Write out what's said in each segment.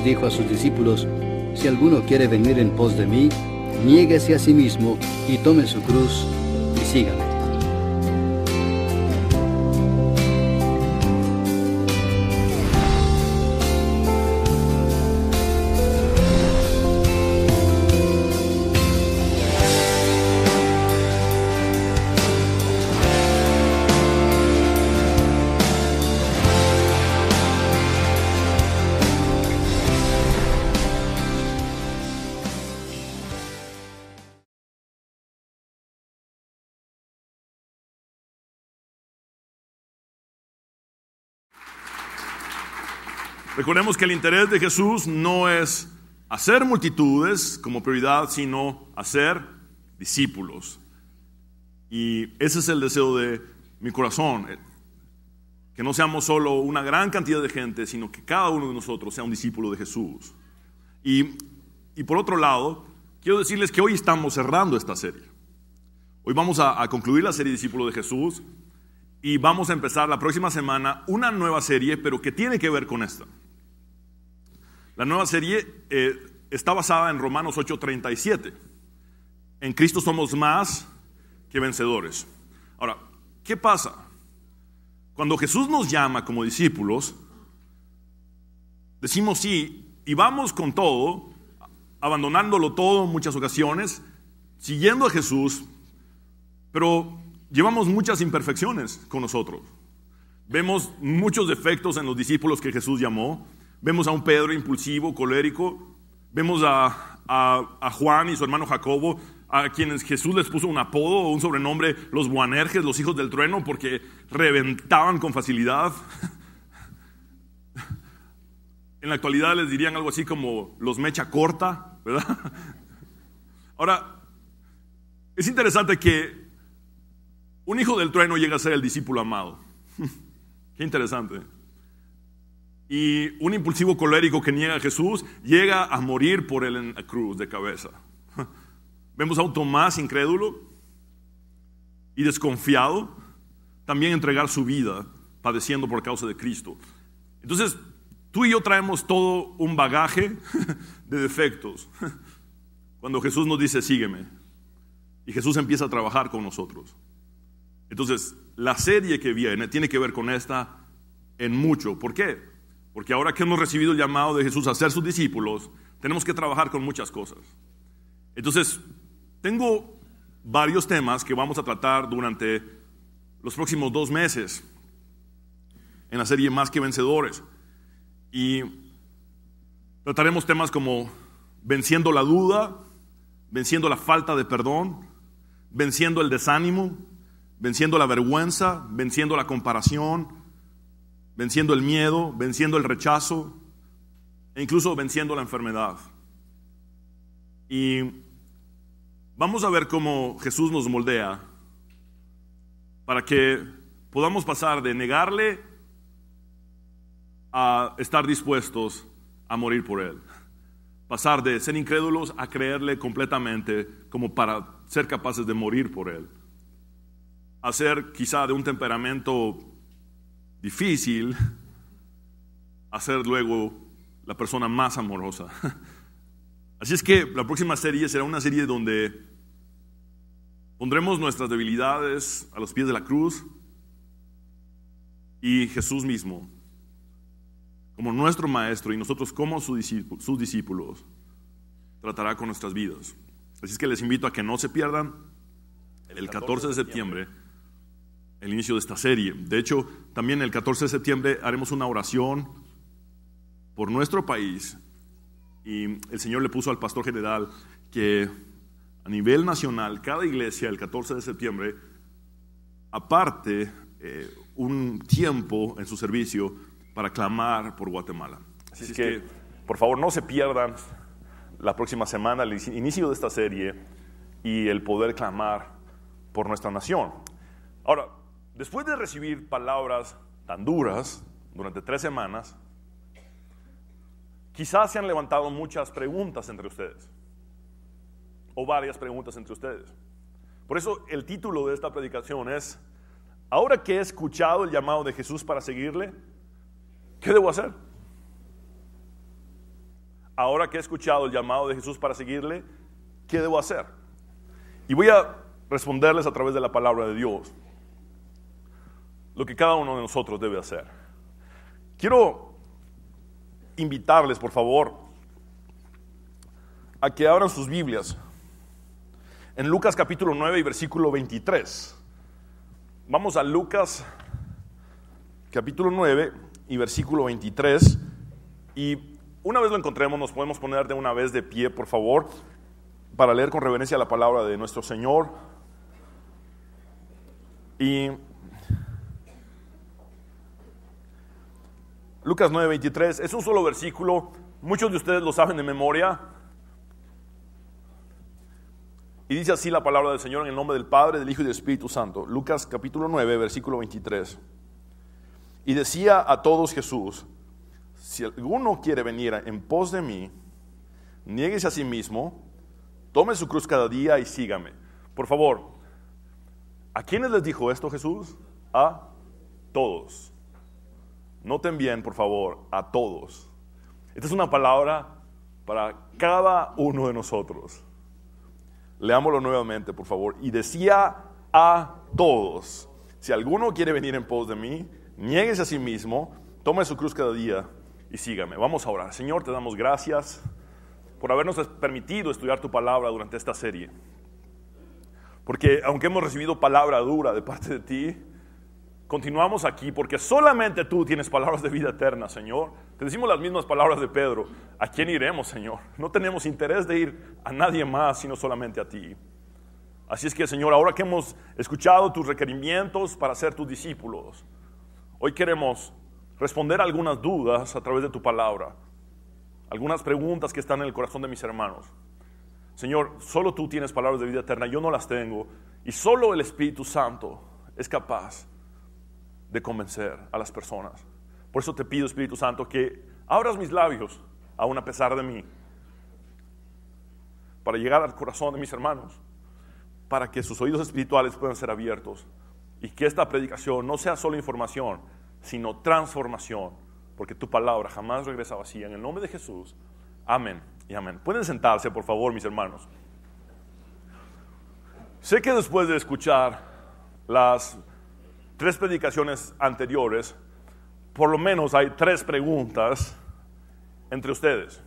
dijo a sus discípulos: si alguno quiere venir en pos de mí, niéguese a sí mismo y tome su cruz y sígame. Recordemos que el interés de Jesús no es hacer multitudes como prioridad, sino hacer discípulos. Y ese es el deseo de mi corazón, que no seamos solo una gran cantidad de gente, sino que cada uno de nosotros sea un discípulo de Jesús. Y por otro lado, quiero decirles que hoy estamos cerrando esta serie. Hoy vamos a concluir la serie Discípulo de Jesús y vamos a empezar la próxima semana una nueva serie, pero que tiene que ver con esta. La nueva serie está basada en Romanos 8:37. En Cristo somos más que vencedores. Ahora, ¿qué pasa? Cuando Jesús nos llama como discípulos, decimos sí y vamos con todo, abandonándolo todo en muchas ocasiones, siguiendo a Jesús, pero llevamos muchas imperfecciones con nosotros. Vemos muchos defectos en los discípulos que Jesús llamó. Vemos a un Pedro impulsivo, colérico. Vemos a Juan y su hermano Jacobo, a quienes Jesús les puso un apodo o un sobrenombre, los Boanerges, los hijos del trueno, porque reventaban con facilidad. En la actualidad les dirían algo así como los mecha corta, ¿verdad? Ahora, es interesante que un hijo del trueno llega a ser el discípulo amado. Qué interesante. Y un impulsivo colérico que niega a Jesús llega a morir por él en la cruz de cabeza. Vemos a un Tomás incrédulo y desconfiado también entregar su vida padeciendo por causa de Cristo. Entonces, tú y yo traemos todo un bagaje de defectos. Cuando Jesús nos dice, sígueme, y Jesús empieza a trabajar con nosotros. Entonces, la serie que viene tiene que ver con esta en mucho. ¿Por qué? Porque ahora que hemos recibido el llamado de Jesús a ser sus discípulos, tenemos que trabajar con muchas cosas. Entonces, tengo varios temas que vamos a tratar durante los próximos 2 meses en la serie Más que Vencedores. Y trataremos temas como venciendo la duda, venciendo la falta de perdón, venciendo el desánimo, venciendo la vergüenza, venciendo la comparación, venciendo el miedo, venciendo el rechazo e incluso venciendo la enfermedad. Y vamos a ver cómo Jesús nos moldea para que podamos pasar de negarle a estar dispuestos a morir por Él. Pasar de ser incrédulos a creerle completamente como para ser capaces de morir por Él. A ser quizá de un temperamento difícil, a ser luego la persona más amorosa. Así es que la próxima serie será una serie donde pondremos nuestras debilidades a los pies de la cruz y Jesús mismo, como nuestro maestro y nosotros como sus discípulos, tratará con nuestras vidas. Así es que les invito a que no se pierdan el 14 de septiembre el inicio de esta serie. De hecho, también el 14 de septiembre haremos una oración por nuestro país y el Señor le puso al pastor general que a nivel nacional, cada iglesia el 14 de septiembre aparte un tiempo en su servicio para clamar por Guatemala. Así es que, por favor, no se pierdan la próxima semana el inicio de esta serie y el poder clamar por nuestra nación. Ahora, después de recibir palabras tan duras durante 3 semanas, quizás se han levantado muchas preguntas entre ustedes, o varias preguntas entre ustedes. Por eso el título de esta predicación es: ahora que he escuchado el llamado de Jesús para seguirle, ¿qué debo hacer? ahora que he escuchado el llamado de Jesús para seguirle, ¿qué debo hacer? Y voy a responderles a través de la palabra de Dios lo que cada uno de nosotros debe hacer. Quiero invitarles, por favor, a que abran sus Biblias en Lucas capítulo 9 y versículo 23. Vamos a Lucas capítulo 9 y versículo 23. Y una vez lo encontremos, nos podemos poner de una vez de pie, por favor, para leer con reverencia la palabra de nuestro Señor. Y Lucas 9, 23, es un solo versículo, muchos de ustedes lo saben de memoria. Y dice así la palabra del Señor en el nombre del Padre, del Hijo y del Espíritu Santo. Lucas capítulo 9, versículo 23. Y decía a todos Jesús: si alguno quiere venir en pos de mí, niéguese a sí mismo, tome su cruz cada día y sígame. Por favor, ¿a quiénes les dijo esto Jesús? A todos. Noten bien, por favor, a todos. Esta es una palabra para cada uno de nosotros. Leámoslo nuevamente, por favor. Y decía a todos: si alguno quiere venir en pos de mí, niéguese a sí mismo, tome su cruz cada día y sígame. Vamos a orar. Señor, te damos gracias por habernos permitido estudiar tu palabra durante esta serie. Porque aunque hemos recibido palabra dura de parte de ti, continuamos aquí porque solamente tú tienes palabras de vida eterna, Señor. Te decimos las mismas palabras de Pedro: ¿a quién iremos, Señor? No tenemos interés de ir a nadie más, sino solamente a ti. Así es que, Señor, ahora que hemos escuchado tus requerimientos para ser tus discípulos, hoy queremos responder algunas dudas a través de tu palabra, algunas preguntas que están en el corazón de mis hermanos. Señor, solo tú tienes palabras de vida eterna, yo no las tengo, y solo el Espíritu Santo es capaz de convencer a las personas. Por eso te pido, Espíritu Santo, que abras mis labios, aún a pesar de mí, para llegar al corazón de mis hermanos, para que sus oídos espirituales puedan ser abiertos y que esta predicación no sea solo información, sino transformación, porque tu palabra jamás regresa vacía. En el nombre de Jesús, amén y amén. Pueden sentarse, por favor, mis hermanos. Sé que después de escuchar las 3 predicaciones anteriores, por lo menos hay 3 preguntas entre ustedes.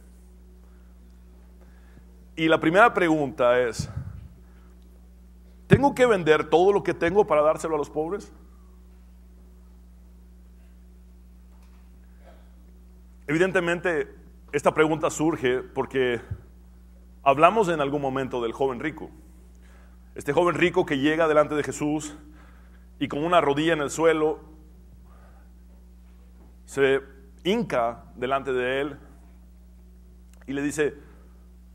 Y la primera pregunta es: ¿tengo que vender todo lo que tengo para dárselo a los pobres? Evidentemente, esta pregunta surge porque hablamos en algún momento del joven rico. Este joven rico que llega delante de Jesús y con una rodilla en el suelo se hinca delante de él y le dice: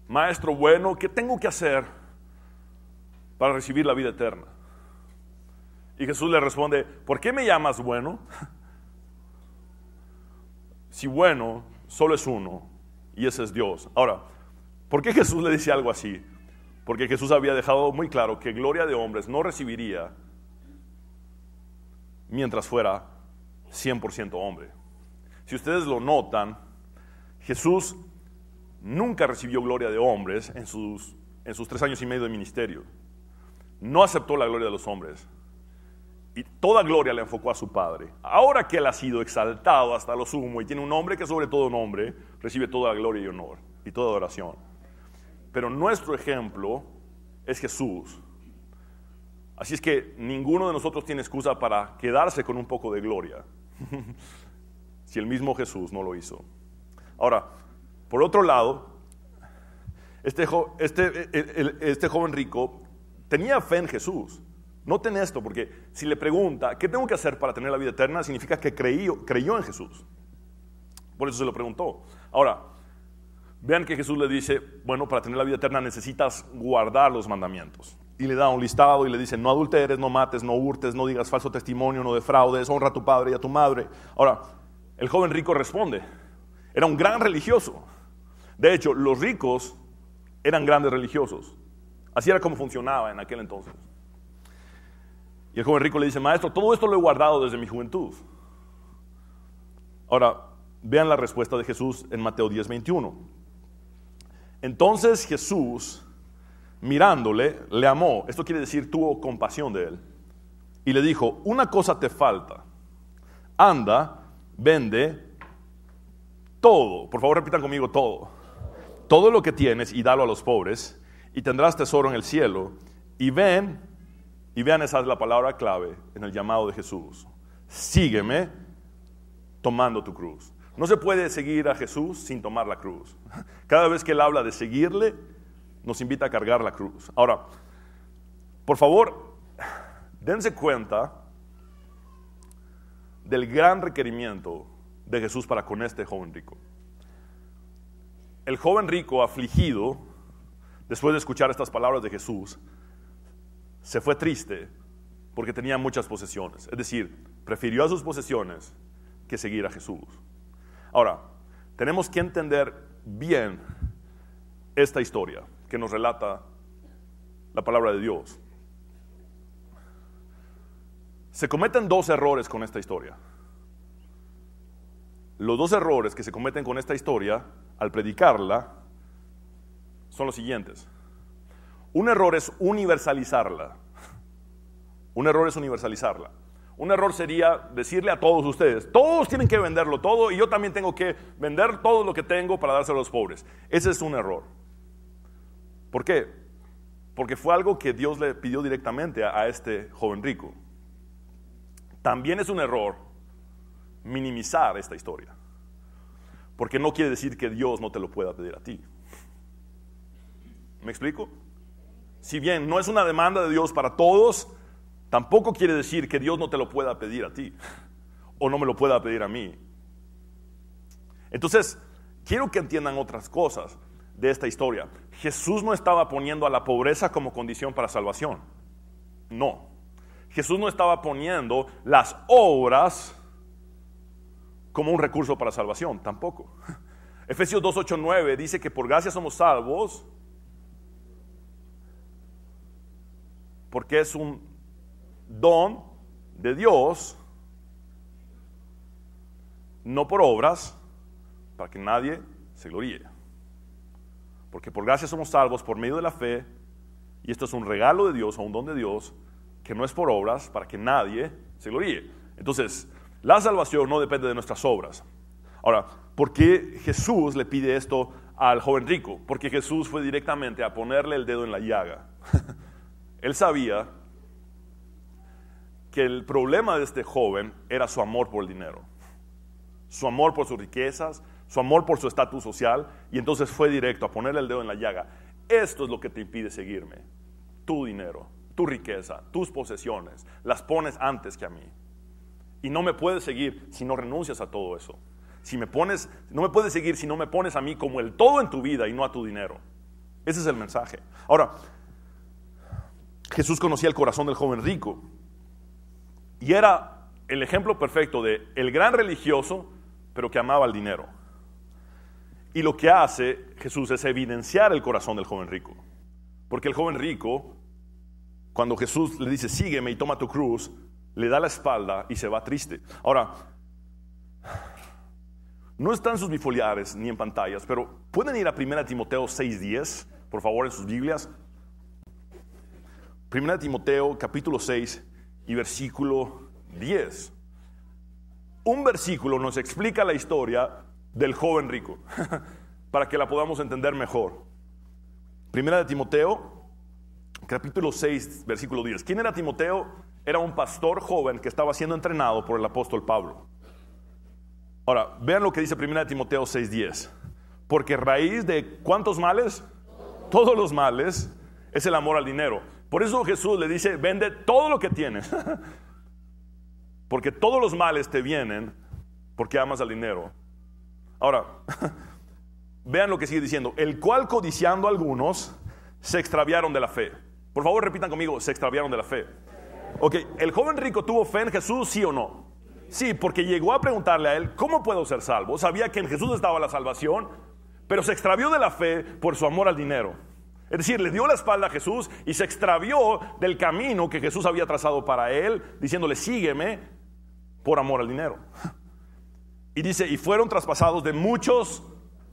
Maestro bueno, ¿qué tengo que hacer para recibir la vida eterna? Y Jesús le responde: ¿por qué me llamas bueno? Si bueno solo es uno, y ese es Dios. Ahora, ¿por qué Jesús le dice algo así? Porque Jesús había dejado muy claro que gloria de hombres no recibiría mientras fuera 100% hombre. Si ustedes lo notan, Jesús nunca recibió gloria de hombres en sus 3 años y medio de ministerio. No aceptó la gloria de los hombres. Y toda gloria le enfocó a su Padre. Ahora que Él ha sido exaltado hasta lo sumo y tiene un nombre que sobre todo nombre, recibe toda la gloria y honor y toda adoración. Pero nuestro ejemplo es Jesús. Así es que ninguno de nosotros tiene excusa para quedarse con un poco de gloria si el mismo Jesús no lo hizo. Ahora, por otro lado, este joven rico tenía fe en Jesús. Noten esto, porque si le pregunta ¿qué tengo que hacer para tener la vida eterna?, significa que creyó en Jesús. Por eso se lo preguntó. Ahora, vean que Jesús le dice: bueno, para tener la vida eterna necesitas guardar los mandamientos. Y le da un listado y le dice: no adulteres, no mates, no hurtes, no digas falso testimonio, no defraudes, honra a tu padre y a tu madre. Ahora, el joven rico responde. Era un gran religioso. De hecho, los ricos eran grandes religiosos. Así era como funcionaba en aquel entonces. Y el joven rico le dice: maestro, todo esto lo he guardado desde mi juventud. Ahora, vean la respuesta de Jesús en Mateo 10:21. Entonces Jesús, mirándole, le amó. Esto quiere decir, tuvo compasión de él. Y le dijo, una cosa te falta. Anda, vende todo. Por favor, repitan conmigo todo. Todo lo que tienes y dalo a los pobres, y tendrás tesoro en el cielo. Y vean, esa es la palabra clave en el llamado de Jesús. Sígueme tomando tu cruz. No se puede seguir a Jesús sin tomar la cruz. Cada vez que Él habla de seguirle, nos invita a cargar la cruz. Ahora, por favor, dense cuenta del gran requerimiento de Jesús para con este joven rico. El joven rico afligido, después de escuchar estas palabras de Jesús, se fue triste porque tenía muchas posesiones. Es decir, prefirió a sus posesiones que seguir a Jesús. Ahora, tenemos que entender bien esta historia que nos relata la palabra de Dios. Se cometen dos errores con esta historia. Los dos errores que se cometen con esta historia al predicarla son los siguientes. Un error es universalizarla. Un error es universalizarla. Un error sería decirle a todos ustedes, todos tienen que venderlo todo y yo también tengo que vender todo lo que tengo para dárselo a los pobres. Ese es un error. ¿Por qué? Porque fue algo que Dios le pidió directamente a este joven rico. También es un error minimizar esta historia, porque no quiere decir que Dios no te lo pueda pedir a ti. ¿Me explico? Si bien no es una demanda de Dios para todos, tampoco quiere decir que Dios no te lo pueda pedir a ti o no me lo pueda pedir a mí. Entonces, quiero que entiendan otras cosas de esta historia. Jesús no estaba poniendo a la pobreza como condición para salvación. No. Jesús no estaba poniendo las obras como un recurso para salvación, tampoco. Efesios 2, 8, 9 dice que por gracia somos salvos porque es un don de Dios, no por obras, para que nadie se gloríe. Porque por gracia somos salvos por medio de la fe, y esto es un regalo de Dios o un don de Dios, que no es por obras, para que nadie se gloríe. Entonces, la salvación no depende de nuestras obras. Ahora, ¿por qué Jesús le pide esto al joven rico? Porque Jesús fue directamente a ponerle el dedo en la llaga. Él sabía que el problema de este joven era su amor por el dinero, su amor por sus riquezas, su amor por su estatus social, y entonces fue directo a ponerle el dedo en la llaga. Esto es lo que te impide seguirme. Tu dinero, tu riqueza, tus posesiones, las pones antes que a mí. Y no me puedes seguir si no renuncias a todo eso. No me puedes seguir si no me pones a mí como el todo en tu vida y no a tu dinero. Ese es el mensaje. Ahora, Jesús conocía el corazón del joven rico y era el ejemplo perfecto de el gran religioso, pero que amaba el dinero. Y lo que hace Jesús es evidenciar el corazón del joven rico. Porque el joven rico, cuando Jesús le dice, sígueme y toma tu cruz, le da la espalda y se va triste. Ahora, no están sus bifoliares ni en pantallas, pero pueden ir a 1 Timoteo 6:10, por favor, en sus Biblias. 1 Timoteo capítulo 6 y versículo 10. Un versículo nos explica la historia del joven rico, para que la podamos entender mejor. 1 Timoteo capítulo 6, versículo 10. ¿Quién era Timoteo? Era un pastor joven que estaba siendo entrenado por el apóstol Pablo. Ahora, vean lo que dice 1 Timoteo 6:10. Porque raíz de ¿cuántos males? Todos los males es el amor al dinero. Por eso Jesús le dice, vende todo lo que tienes. Porque todos los males te vienen porque amas al dinero. Ahora, vean lo que sigue diciendo. El cual codiciando algunos se extraviaron de la fe. Por favor, repitan conmigo, se extraviaron de la fe. Ok, ¿el joven rico tuvo fe en Jesús, sí o no? Sí, porque llegó a preguntarle a él, ¿cómo puedo ser salvo? Sabía que en Jesús estaba la salvación, pero se extravió de la fe por su amor al dinero. Es decir, le dio la espalda a Jesús y se extravió del camino que Jesús había trazado para él, diciéndole, sígueme por amor al dinero. Y dice, y fueron traspasados de muchos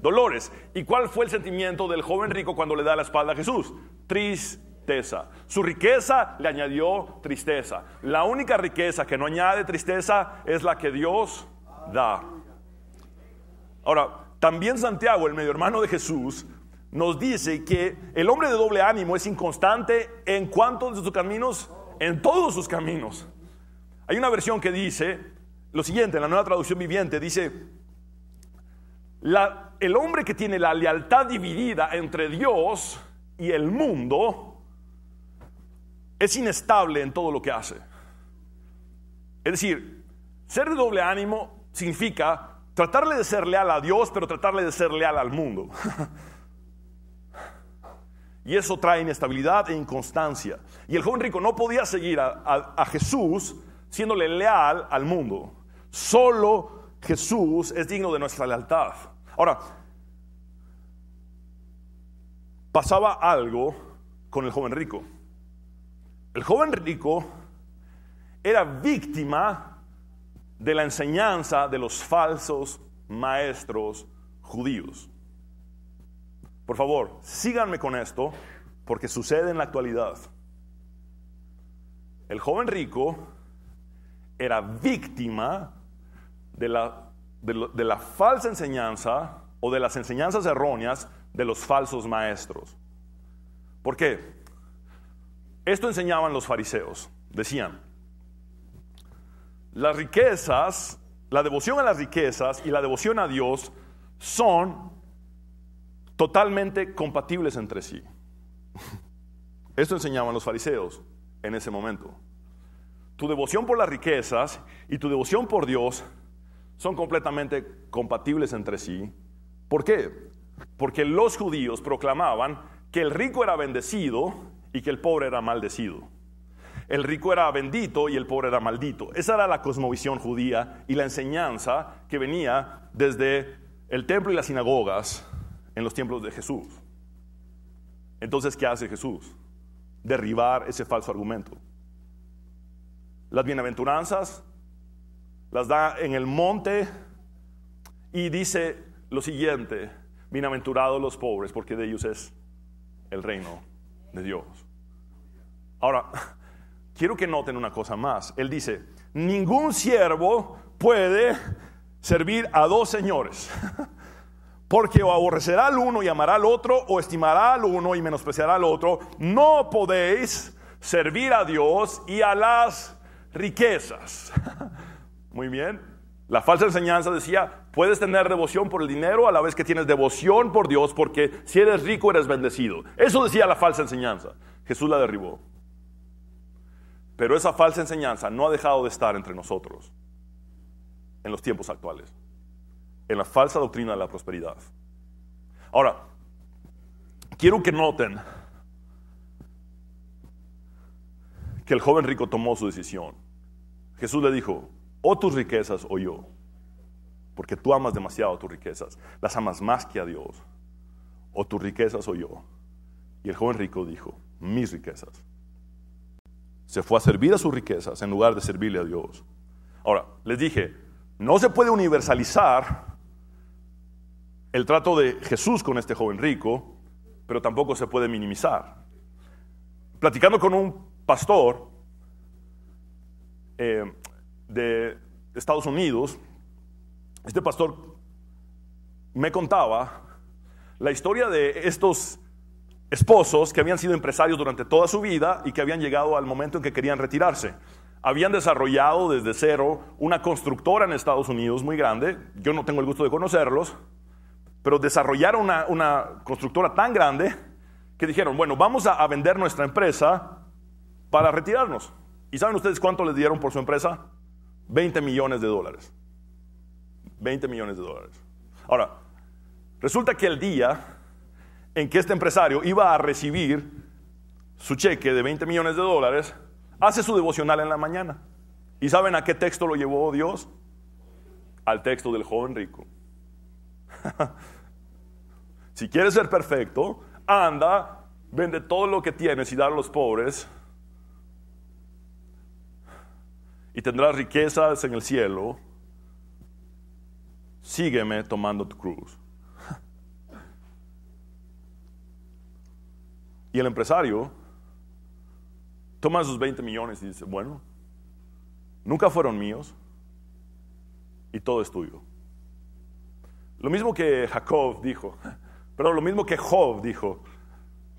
dolores. ¿Y cuál fue el sentimiento del joven rico cuando le da la espalda a Jesús? Tristeza. Su riqueza le añadió tristeza. La única riqueza que no añade tristeza es la que Dios da. Ahora, también Santiago, el medio hermano de Jesús, nos dice que el hombre de doble ánimo es inconstante en cuanto de sus caminos, en todos sus caminos. Hay una versión que dice lo siguiente, en la Nueva Traducción Viviente, dice: el hombre que tiene la lealtad dividida entre Dios y el mundo es inestable en todo lo que hace. Es decir, ser de doble ánimo significa tratarle de ser leal a Dios, pero tratarle de ser leal al mundo. Y eso trae inestabilidad e inconstancia. Y el joven rico no podía seguir a Jesús siéndole leal al mundo. Solo Jesús es digno de nuestra lealtad. Ahora, pasaba algo con el joven rico. El joven rico era víctima de la enseñanza de los falsos maestros judíos. Por favor, síganme con esto, porque sucede en la actualidad. El joven rico era víctima de la falsa enseñanza o de las enseñanzas erróneas de los falsos maestros. ¿Por qué? Esto enseñaban los fariseos. Decían: las riquezas, la devoción a las riquezas y la devoción a Dios son totalmente compatibles entre sí. Esto enseñaban los fariseos en ese momento. Tu devoción por las riquezas y tu devoción por Dios son completamente compatibles entre sí. ¿Por qué? Porque los judíos proclamaban que el rico era bendecido y que el pobre era maldecido. El rico era bendito y el pobre era maldito. Esa era la cosmovisión judía y la enseñanza que venía desde el templo y las sinagogas en los tiempos de Jesús. Entonces, ¿qué hace Jesús? Derribar ese falso argumento. Las bienaventuranzas las da en el monte y dice lo siguiente: bienaventurados los pobres, porque de ellos es el reino de Dios. Ahora, quiero que noten una cosa más. Él dice: ningún siervo puede servir a dos señores, porque o aborrecerá al uno y amará al otro, o estimará al uno y menospreciará al otro. No podéis servir a Dios y a las riquezas. Muy bien. La falsa enseñanza decía: puedes tener devoción por el dinero a la vez que tienes devoción por Dios, porque si eres rico eres bendecido. Eso decía la falsa enseñanza. Jesús la derribó. Pero esa falsa enseñanza no ha dejado de estar entre nosotros en los tiempos actuales, en la falsa doctrina de la prosperidad. Ahora, quiero que noten que el joven rico tomó su decisión. Jesús le dijo: o tus riquezas o yo, porque tú amas demasiado tus riquezas, las amas más que a Dios. O tus riquezas o yo. Y el joven rico dijo: mis riquezas. Se fue a servir a sus riquezas en lugar de servirle a Dios. Ahora, les dije, no se puede universalizar el trato de Jesús con este joven rico, pero tampoco se puede minimizar. Platicando con un pastor de Estados Unidos, este pastor me contaba la historia de estos esposos que habían sido empresarios durante toda su vida y que habían llegado al momento en que querían retirarse. Habían desarrollado desde cero una constructora en Estados Unidos muy grande. Yo no tengo el gusto de conocerlos, pero desarrollaron una constructora tan grande que dijeron: bueno, vamos a vender nuestra empresa para retirarnos. ¿Y saben ustedes cuánto les dieron por su empresa? $20 millones. $20 millones. Ahora, resulta que el día en que este empresario iba a recibir su cheque de $20 millones, hace su devocional en la mañana. ¿Y saben a qué texto lo llevó Dios? Al texto del joven rico. Si quieres ser perfecto, anda, vende todo lo que tienes y dale a los pobres, y tendrás riquezas en el cielo. Sígueme tomando tu cruz. Y el empresario toma sus 20 millones y dice, bueno, nunca fueron míos y todo es tuyo. Lo mismo que Jacob dijo, pero lo mismo que Job dijo,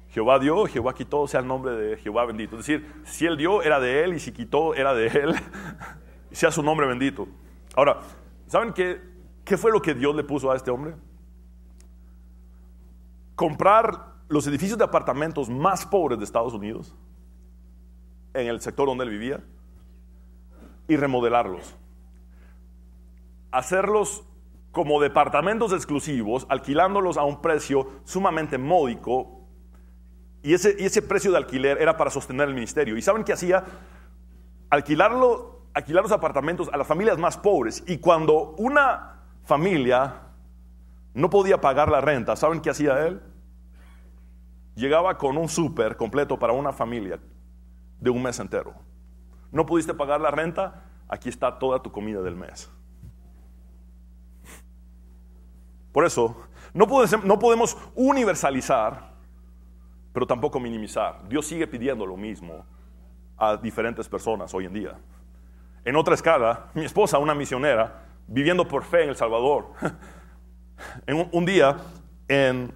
Jehová dio, Jehová quitó, sea el nombre de Jehová bendito. Es decir, si él dio, era de él, y si quitó, era de él, sea su nombre bendito. Ahora, ¿saben qué fue lo que Dios le puso a este hombre? Comprar los edificios de apartamentos más pobres de Estados Unidos, en el sector donde él vivía, y remodelarlos. Hacerlos como departamentos exclusivos, alquilándolos a un precio sumamente módico, y ese precio de alquiler era para sostener el ministerio. ¿Y saben qué hacía? Alquilar los apartamentos a las familias más pobres, y cuando una familia no podía pagar la renta, ¿saben qué hacía él? Llegaba con un súper completo para una familia de un mes entero. ¿No pudiste pagar la renta? Aquí está toda tu comida del mes. Por eso, no podemos universalizar, pero tampoco minimizar. Dios sigue pidiendo lo mismo a diferentes personas hoy en día. En otra escala, mi esposa, una misionera, viviendo por fe en El Salvador, un día en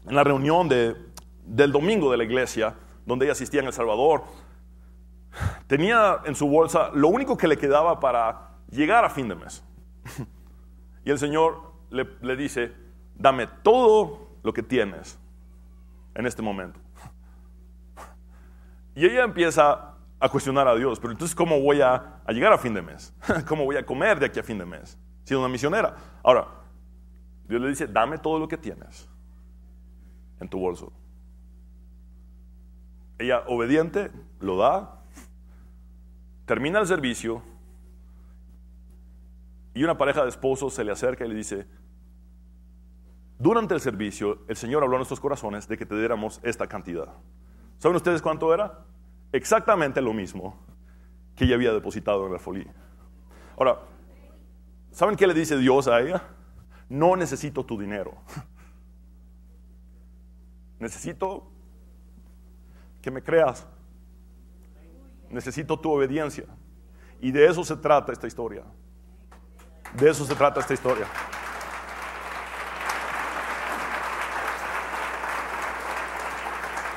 la reunión del domingo de la iglesia, donde ella asistía en El Salvador, tenía en su bolsa lo único que le quedaba para llegar a fin de mes. Y el Señor le dice, dame todo lo que tienes en este momento. Y ella empieza a cuestionar a Dios, pero entonces ¿cómo voy a llegar a fin de mes? ¿Cómo voy a comer de aquí a fin de mes? Siendo una misionera. Ahora, Dios le dice, dame todo lo que tienes en tu bolso. Ella, obediente, lo da, termina el servicio, y una pareja de esposos se le acerca y le dice, durante el servicio el Señor habló a nuestros corazones de que te diéramos esta cantidad. ¿Saben ustedes cuánto era? Exactamente lo mismo que ella había depositado en el alfolí. Ahora, ¿saben qué le dice Dios a ella? No necesito tu dinero. Necesito que me creas. Necesito tu obediencia. Y de eso se trata esta historia. De eso se trata esta historia.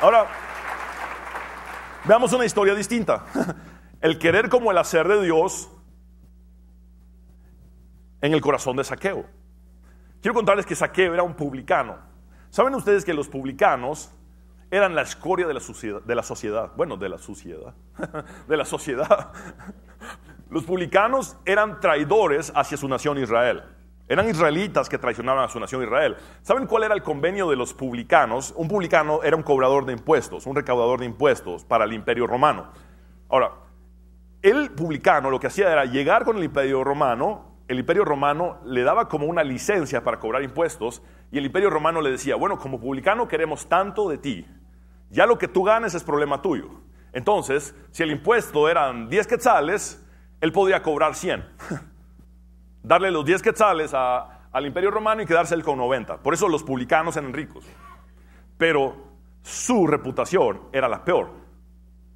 Ahora, veamos una historia distinta. El querer como el hacer de Dios en el corazón de Zaqueo. Quiero contarles que Zaqueo era un publicano. ¿Saben ustedes que los publicanos eran la escoria de la sociedad? Bueno, de la suciedad. De la sociedad. Los publicanos eran traidores hacia su nación Israel. Eran israelitas que traicionaban a su nación Israel. ¿Saben cuál era el convenio de los publicanos? Un publicano era un cobrador de impuestos, un recaudador de impuestos para el Imperio Romano. Ahora, el publicano lo que hacía era llegar con el Imperio Romano. El Imperio Romano le daba como una licencia para cobrar impuestos, y el Imperio Romano le decía, bueno, como publicano queremos tanto de ti, ya lo que tú ganes es problema tuyo. Entonces, si el impuesto eran 10 quetzales, él podría cobrar 100. Darle los 10 quetzales al Imperio Romano y quedarse él con 90. Por eso los publicanos eran ricos. Pero su reputación era la peor,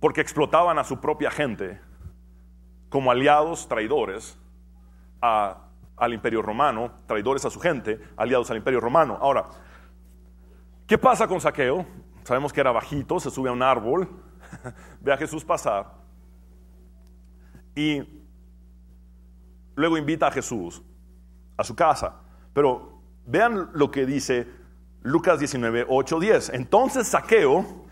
porque explotaban a su propia gente como aliados traidores al Imperio Romano, traidores a su gente, aliados al Imperio Romano. Ahora, ¿qué pasa con Zaqueo? Sabemos que era bajito, se sube a un árbol, ve a Jesús pasar y luego invita a Jesús a su casa. Pero vean lo que dice Lucas 19, 8, 10. Entonces Zaqueo,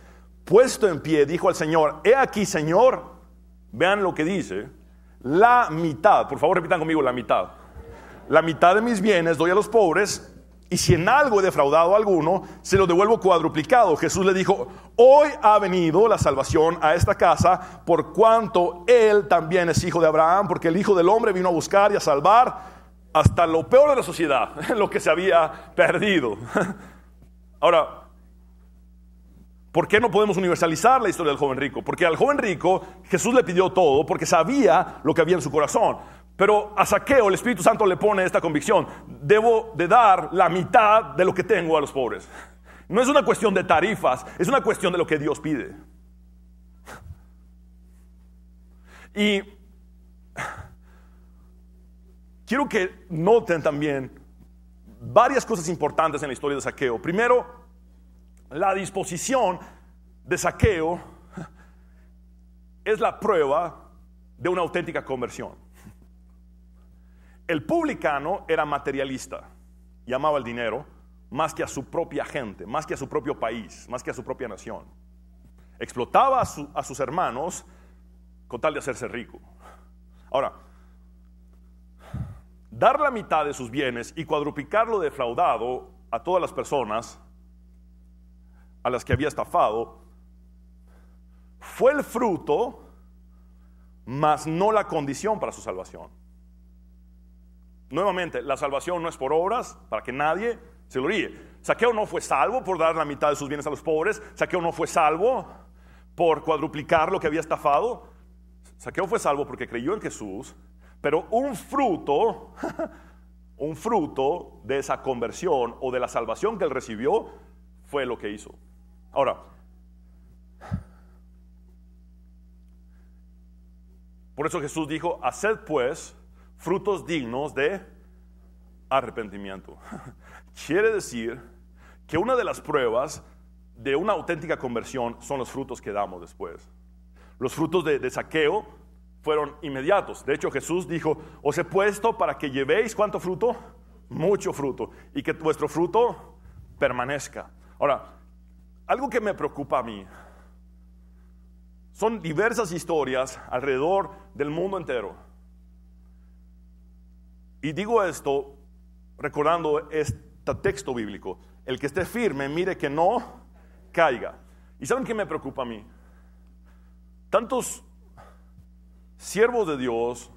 puesto en pie, dijo al Señor, he aquí, Señor, vean lo que dice, la mitad, por favor repitan conmigo, la mitad de mis bienes doy a los pobres, y si en algo he defraudado a alguno, se lo devuelvo cuadruplicado. Jesús le dijo, hoy ha venido la salvación a esta casa, por cuanto él también es hijo de Abraham, porque el Hijo del Hombre vino a buscar y a salvar hasta lo peor de la sociedad, lo que se había perdido. Ahora, ¿por qué no podemos universalizar la historia del joven rico? Porque al joven rico Jesús le pidió todo porque sabía lo que había en su corazón. Pero a Zaqueo el Espíritu Santo le pone esta convicción: debo de dar la mitad de lo que tengo a los pobres. No es una cuestión de tarifas, es una cuestión de lo que Dios pide. Y quiero que noten también varias cosas importantes en la historia de Zaqueo. Primero, la disposición de Zaqueo es la prueba de una auténtica conversión. El publicano era materialista y amaba el dinero más que a su propia gente, más que a su propio país, más que a su propia nación. Explotaba a sus hermanos con tal de hacerse rico. Ahora, dar la mitad de sus bienes y cuadruplicar lo defraudado a todas las personas a las que había estafado fue el fruto, mas no la condición para su salvación. Nuevamente, la salvación no es por obras, para que nadie se gloríe. Zaqueo no fue salvo por dar la mitad de sus bienes a los pobres. Zaqueo no fue salvo por cuadruplicar lo que había estafado. Zaqueo fue salvo porque creyó en Jesús, pero un fruto de esa conversión o de la salvación que él recibió fue lo que hizo. Ahora, por eso Jesús dijo: haced pues frutos dignos de arrepentimiento. Quiere decir que una de las pruebas de una auténtica conversión son los frutos que damos después. Los frutos de Zaqueo fueron inmediatos. De hecho, Jesús dijo: os he puesto para que llevéis ¿cuánto fruto? Mucho fruto, y que vuestro fruto permanezca. Ahora, algo que me preocupa a mí son diversas historias alrededor del mundo entero. Y digo esto recordando este texto bíblico: el que esté firme, mire que no caiga. ¿Y saben qué me preocupa a mí? Tantos siervos de Dios,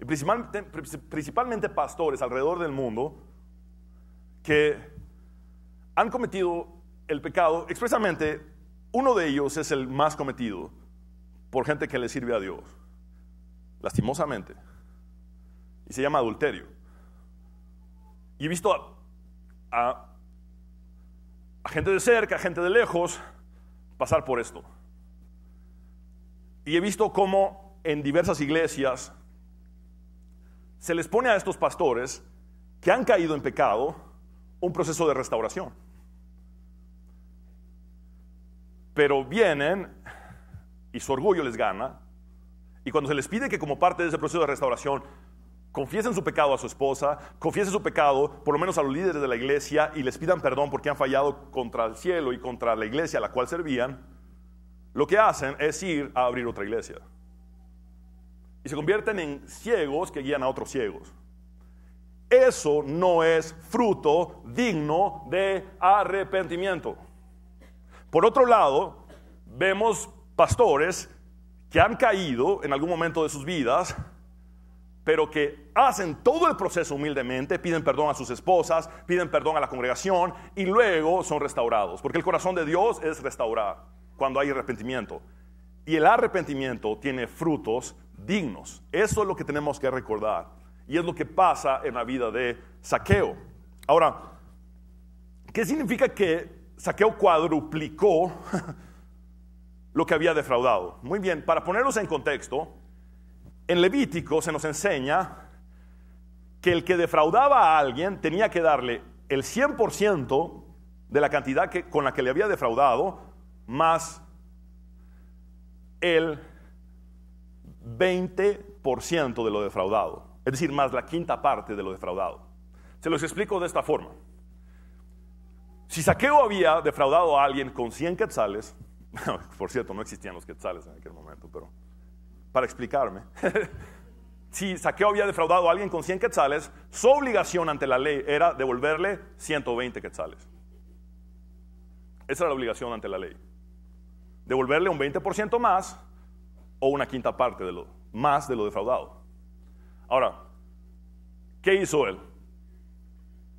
y principalmente pastores alrededor del mundo, que han cometido el pecado. Expresamente, uno de ellos es el más cometido por gente que le sirve a Dios, lastimosamente, y se llama adulterio. Y he visto a gente de cerca, a gente de lejos pasar por esto. Y he visto cómo en diversas iglesias se les pone a estos pastores que han caído en pecado un proceso de restauración. Pero vienen y su orgullo les gana, y cuando se les pide que como parte de ese proceso de restauración confiesen su pecado a su esposa, confiesen su pecado por lo menos a los líderes de la iglesia y les pidan perdón porque han fallado contra el cielo y contra la iglesia a la cual servían, lo que hacen es ir a abrir otra iglesia. Y se convierten en ciegos que guían a otros ciegos. Eso no es fruto digno de arrepentimiento. Por otro lado, vemos pastores que han caído en algún momento de sus vidas, pero que hacen todo el proceso humildemente, piden perdón a sus esposas, piden perdón a la congregación y luego son restaurados. Porque el corazón de Dios es restaurar cuando hay arrepentimiento. Y el arrepentimiento tiene frutos dignos. Eso es lo que tenemos que recordar. Y es lo que pasa en la vida de Zaqueo. Ahora, ¿qué significa que Zaqueo cuadruplicó lo que había defraudado? Muy bien, para ponerlos en contexto, en Levítico se nos enseña que el que defraudaba a alguien tenía que darle el 100% de la cantidad con la que le había defraudado, más el 20% de lo defraudado. Es decir, más la quinta parte de lo defraudado. Se los explico de esta forma. Si Zaqueo había defraudado a alguien con 100 quetzales, por cierto, no existían los quetzales en aquel momento, pero para explicarme, si Zaqueo había defraudado a alguien con 100 quetzales, su obligación ante la ley era devolverle 120 quetzales. Esa era la obligación ante la ley. Devolverle un 20% más o una quinta parte de lo más de lo defraudado. Ahora, ¿qué hizo él?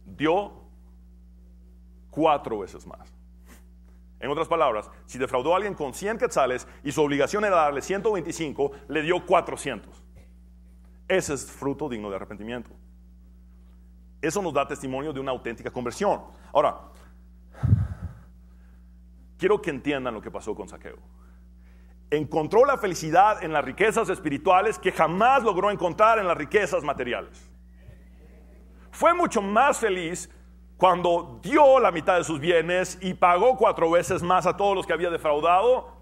Dio 4 veces más. En otras palabras, si defraudó a alguien con 100 quetzales y su obligación era darle 125, le dio 400. Ese es fruto digno de arrepentimiento. Eso nos da testimonio de una auténtica conversión. Ahora, quiero que entiendan lo que pasó con Zaqueo. Encontró la felicidad en las riquezas espirituales que jamás logró encontrar en las riquezas materiales. Fue mucho más feliz cuando dio la mitad de sus bienes y pagó 4 veces más a todos los que había defraudado,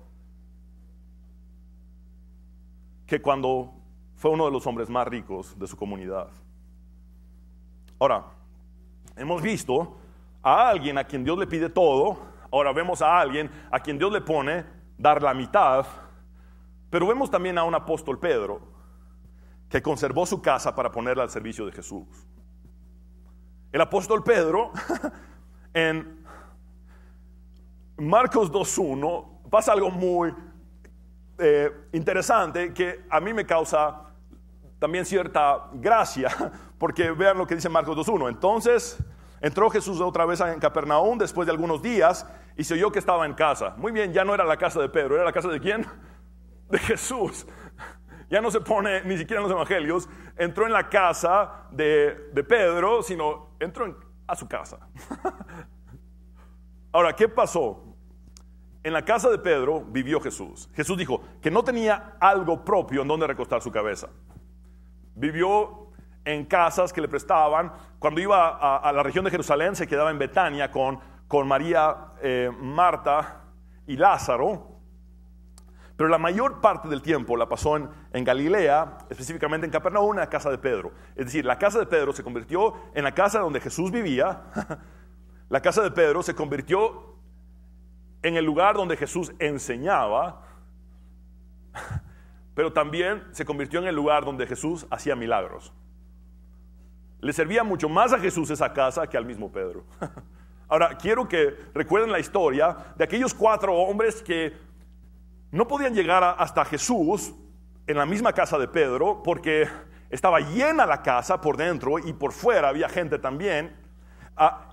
que cuando fue uno de los hombres más ricos de su comunidad. Ahora, hemos visto a alguien a quien Dios le pide todo. Ahora vemos a alguien a quien Dios le pone dar la mitad. Pero vemos también a un apóstol, Pedro, que conservó su casa para ponerla al servicio de Jesús. El apóstol Pedro, en Marcos 2:1, pasa algo muy interesante que a mí me causa también cierta gracia, porque vean lo que dice Marcos 2:1. Entonces entró Jesús otra vez en Capernaum después de algunos días y se oyó que estaba en casa. Muy bien, ya no era la casa de Pedro, ¿era la casa de quién? De Jesús. Ya no se pone ni siquiera en los evangelios, entró en la casa de Pedro, sino entró a su casa. Ahora, ¿qué pasó? En la casa de Pedro vivió Jesús. Jesús dijo que no tenía algo propio en donde recostar su cabeza. Vivió en casas que le prestaban. Cuando iba a la región de Jerusalén, se quedaba en Betania con María, Marta y Lázaro. Pero la mayor parte del tiempo la pasó en Galilea, específicamente en Capernaum, en la casa de Pedro. Es decir, la casa de Pedro se convirtió en la casa donde Jesús vivía. La casa de Pedro se convirtió en el lugar donde Jesús enseñaba, pero también se convirtió en el lugar donde Jesús hacía milagros. Le servía mucho más a Jesús esa casa que al mismo Pedro. Ahora, quiero que recuerden la historia de aquellos 4 hombres que no podían llegar hasta Jesús en la misma casa de Pedro porque estaba llena la casa por dentro y por fuera había gente también.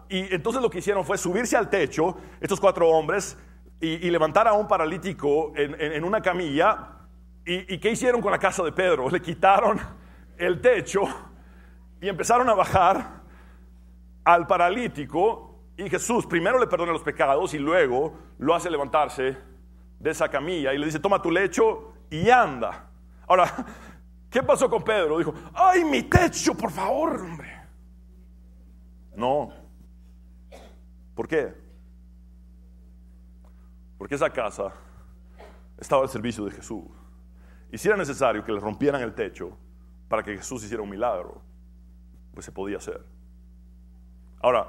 Y entonces lo que hicieron fue subirse al techo, estos 4 hombres, y levantar a un paralítico en una camilla. ¿Y qué hicieron con la casa de Pedro? Le quitaron el techo y empezaron a bajar al paralítico. Y Jesús primero le perdona los pecados y luego lo hace levantarse de esa camilla y le dice: toma tu lecho y anda. Ahora, ¿qué pasó con Pedro? Dijo: ¡ay, mi techo, por favor, hombre! No. ¿Por qué? Porque esa casa estaba al servicio de Jesús. Y si era necesario que le rompieran el techo para que Jesús hiciera un milagro, pues se podía hacer. Ahora,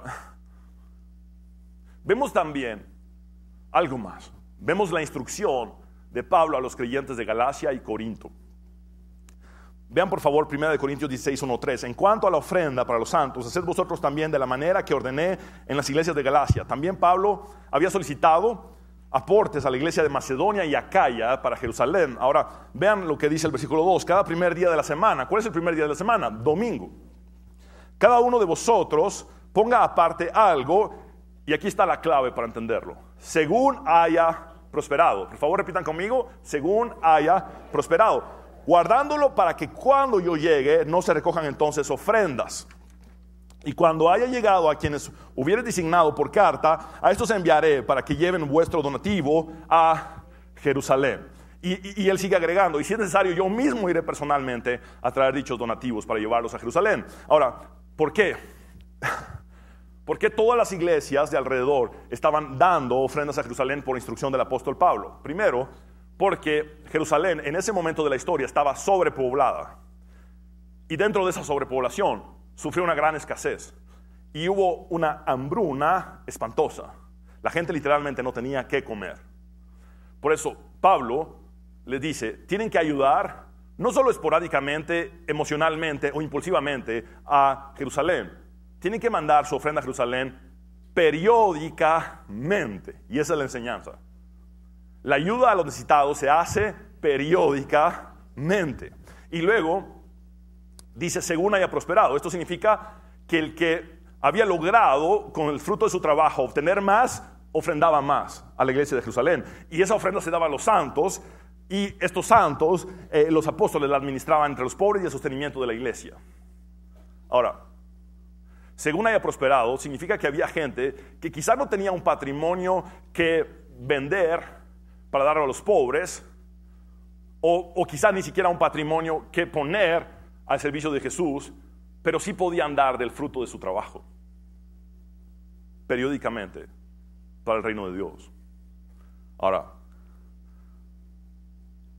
vemos también algo más. Vemos la instrucción de Pablo a los creyentes de Galacia y Corinto. Vean por favor 1 Corintios 16:1-3. En cuanto a la ofrenda para los santos, haced vosotros también de la manera que ordené en las iglesias de Galacia. También Pablo había solicitado aportes a la iglesia de Macedonia y Acaya para Jerusalén. Ahora vean lo que dice el versículo 2. Cada primer día de la semana. ¿Cuál es el primer día de la semana? Domingo. Cada uno de vosotros ponga aparte algo. Y aquí está la clave para entenderlo: según haya prosperado. Por favor, repitan conmigo: según haya prosperado, guardándolo para que cuando yo llegue no se recojan entonces ofrendas. Y cuando haya llegado a quienes hubiere designado por carta, a estos enviaré para que lleven vuestro donativo a Jerusalén. Y él sigue agregando: y si es necesario, yo mismo iré personalmente a traer dichos donativos para llevarlos a Jerusalén. Ahora, ¿por qué? ¿Por qué todas las iglesias de alrededor estaban dando ofrendas a Jerusalén por instrucción del apóstol Pablo? Primero, porque Jerusalén en ese momento de la historia estaba sobrepoblada. Y dentro de esa sobrepoblación sufrió una gran escasez. Y hubo una hambruna espantosa. La gente literalmente no tenía qué comer. Por eso Pablo les dice: tienen que ayudar no solo esporádicamente, emocionalmente o impulsivamente a Jerusalén. Tienen que mandar su ofrenda a Jerusalén periódicamente. Y esa es la enseñanza. La ayuda a los necesitados se hace periódicamente. Y luego dice: según haya prosperado. Esto significa que el que había logrado con el fruto de su trabajo obtener más, ofrendaba más a la iglesia de Jerusalén. Y esa ofrenda se daba a los santos. Y estos santos, los apóstoles la administraban entre los pobres y el sostenimiento de la iglesia. Ahora, según haya prosperado, significa que había gente que quizá no tenía un patrimonio que vender para dar a los pobres, o quizás ni siquiera un patrimonio que poner al servicio de Jesús, pero sí podían dar del fruto de su trabajo periódicamente para el reino de Dios. Ahora,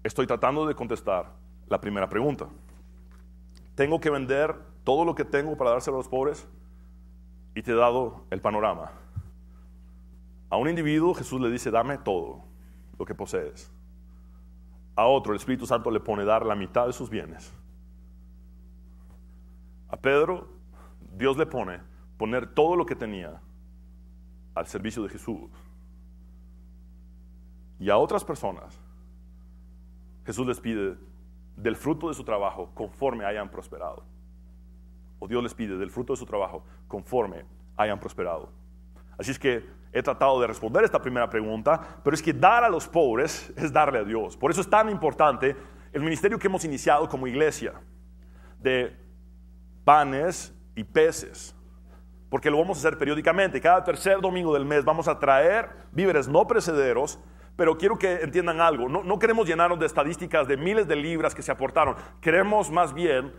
estoy tratando de contestar la primera pregunta. ¿Tengo que vender todo lo que tengo para dárselo a los pobres? Y te he dado el panorama. A un individuo Jesús le dice: dame todo lo que posees. A otro el Espíritu Santo le pone dar la mitad de sus bienes. A Pedro Dios le pone poner todo lo que tenía al servicio de Jesús. Y a otras personas Jesús les pide del fruto de su trabajo conforme hayan prosperado. O Dios les pide del fruto de su trabajo conforme hayan prosperado. Así es que he tratado de responder esta primera pregunta, pero es que dar a los pobres es darle a Dios. Por eso es tan importante el ministerio que hemos iniciado como iglesia de panes y peces, porque lo vamos a hacer periódicamente. Cada tercer domingo del mes vamos a traer víveres no perecederos. Pero quiero que entiendan algo, no queremos llenarnos de estadísticas de miles de libras que se aportaron. Queremos más bien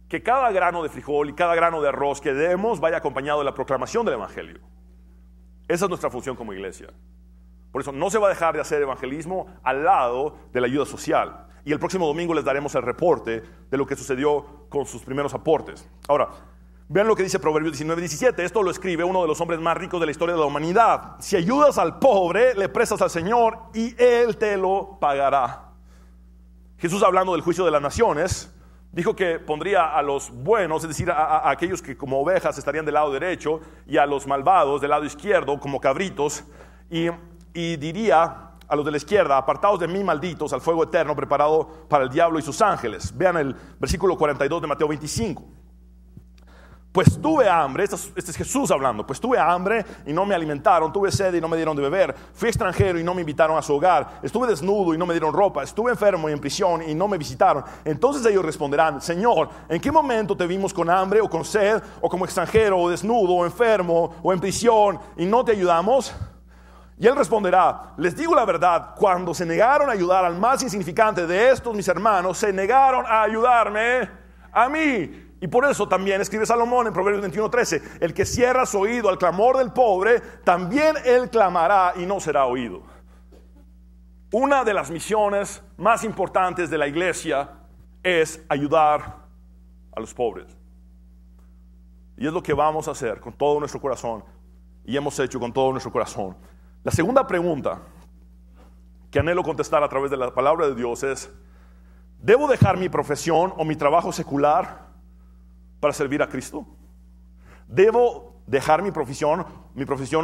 que cada grano de frijol y cada grano de arroz que demos vaya acompañado de la proclamación del evangelio. Esa es nuestra función como iglesia. Por eso no se va a dejar de hacer evangelismo al lado de la ayuda social. Y el próximo domingo les daremos el reporte de lo que sucedió con sus primeros aportes. Ahora, vean lo que dice Proverbios 19:17. Esto lo escribe uno de los hombres más ricos de la historia de la humanidad. Si ayudas al pobre, le prestas al Señor y Él te lo pagará. Jesús, hablando del juicio de las naciones, dijo que pondría a los buenos, es decir, a aquellos que como ovejas estarían del lado derecho, y a los malvados del lado izquierdo como cabritos, y diría a los de la izquierda: apartaos de mí, malditos, al fuego eterno preparado para el diablo y sus ángeles. Vean el versículo 42 de Mateo 25. Pues tuve hambre, este es Jesús hablando, pues tuve hambre y no me alimentaron, tuve sed y no me dieron de beber, fui extranjero y no me invitaron a su hogar, estuve desnudo y no me dieron ropa, estuve enfermo y en prisión y no me visitaron. Entonces ellos responderán: Señor, ¿en qué momento te vimos con hambre o con sed, o como extranjero o desnudo o enfermo o en prisión y no te ayudamos? Y Él responderá: les digo la verdad, cuando se negaron a ayudar al más insignificante de estos mis hermanos, se negaron a ayudarme a mí. Y por eso también escribe Salomón en Proverbios 21:13: el que cierra su oído al clamor del pobre, también él clamará y no será oído. Una de las misiones más importantes de la iglesia es ayudar a los pobres. Y es lo que vamos a hacer con todo nuestro corazón, y hemos hecho con todo nuestro corazón. La segunda pregunta que anhelo contestar a través de la palabra de Dios es: ¿debo dejar mi profesión o mi trabajo secular para servir a Cristo? ¿Debo dejar mi profesión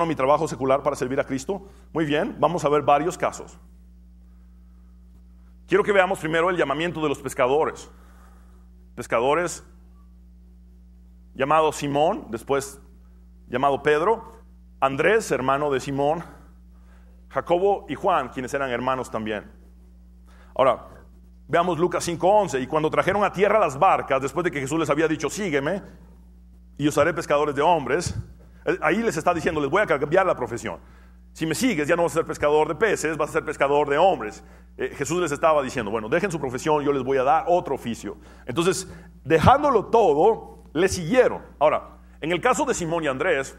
o mi trabajo secular para servir a Cristo? Muy bien, vamos a ver varios casos. Quiero que veamos primero el llamamiento de los pescadores. Pescadores llamado Simón, después llamado Pedro, Andrés, hermano de Simón, Jacobo y Juan, quienes eran hermanos también. Ahora, veamos Lucas 5:11. Y cuando trajeron a tierra las barcas, después de que Jesús les había dicho: sígueme y os haré pescadores de hombres, ahí les está diciendo: les voy a cambiar la profesión. Si me sigues, ya no vas a ser pescador de peces, vas a ser pescador de hombres. Jesús les estaba diciendo: bueno, dejen su profesión, yo les voy a dar otro oficio. Entonces, dejándolo todo, le siguieron. Ahora, en el caso de Simón y Andrés,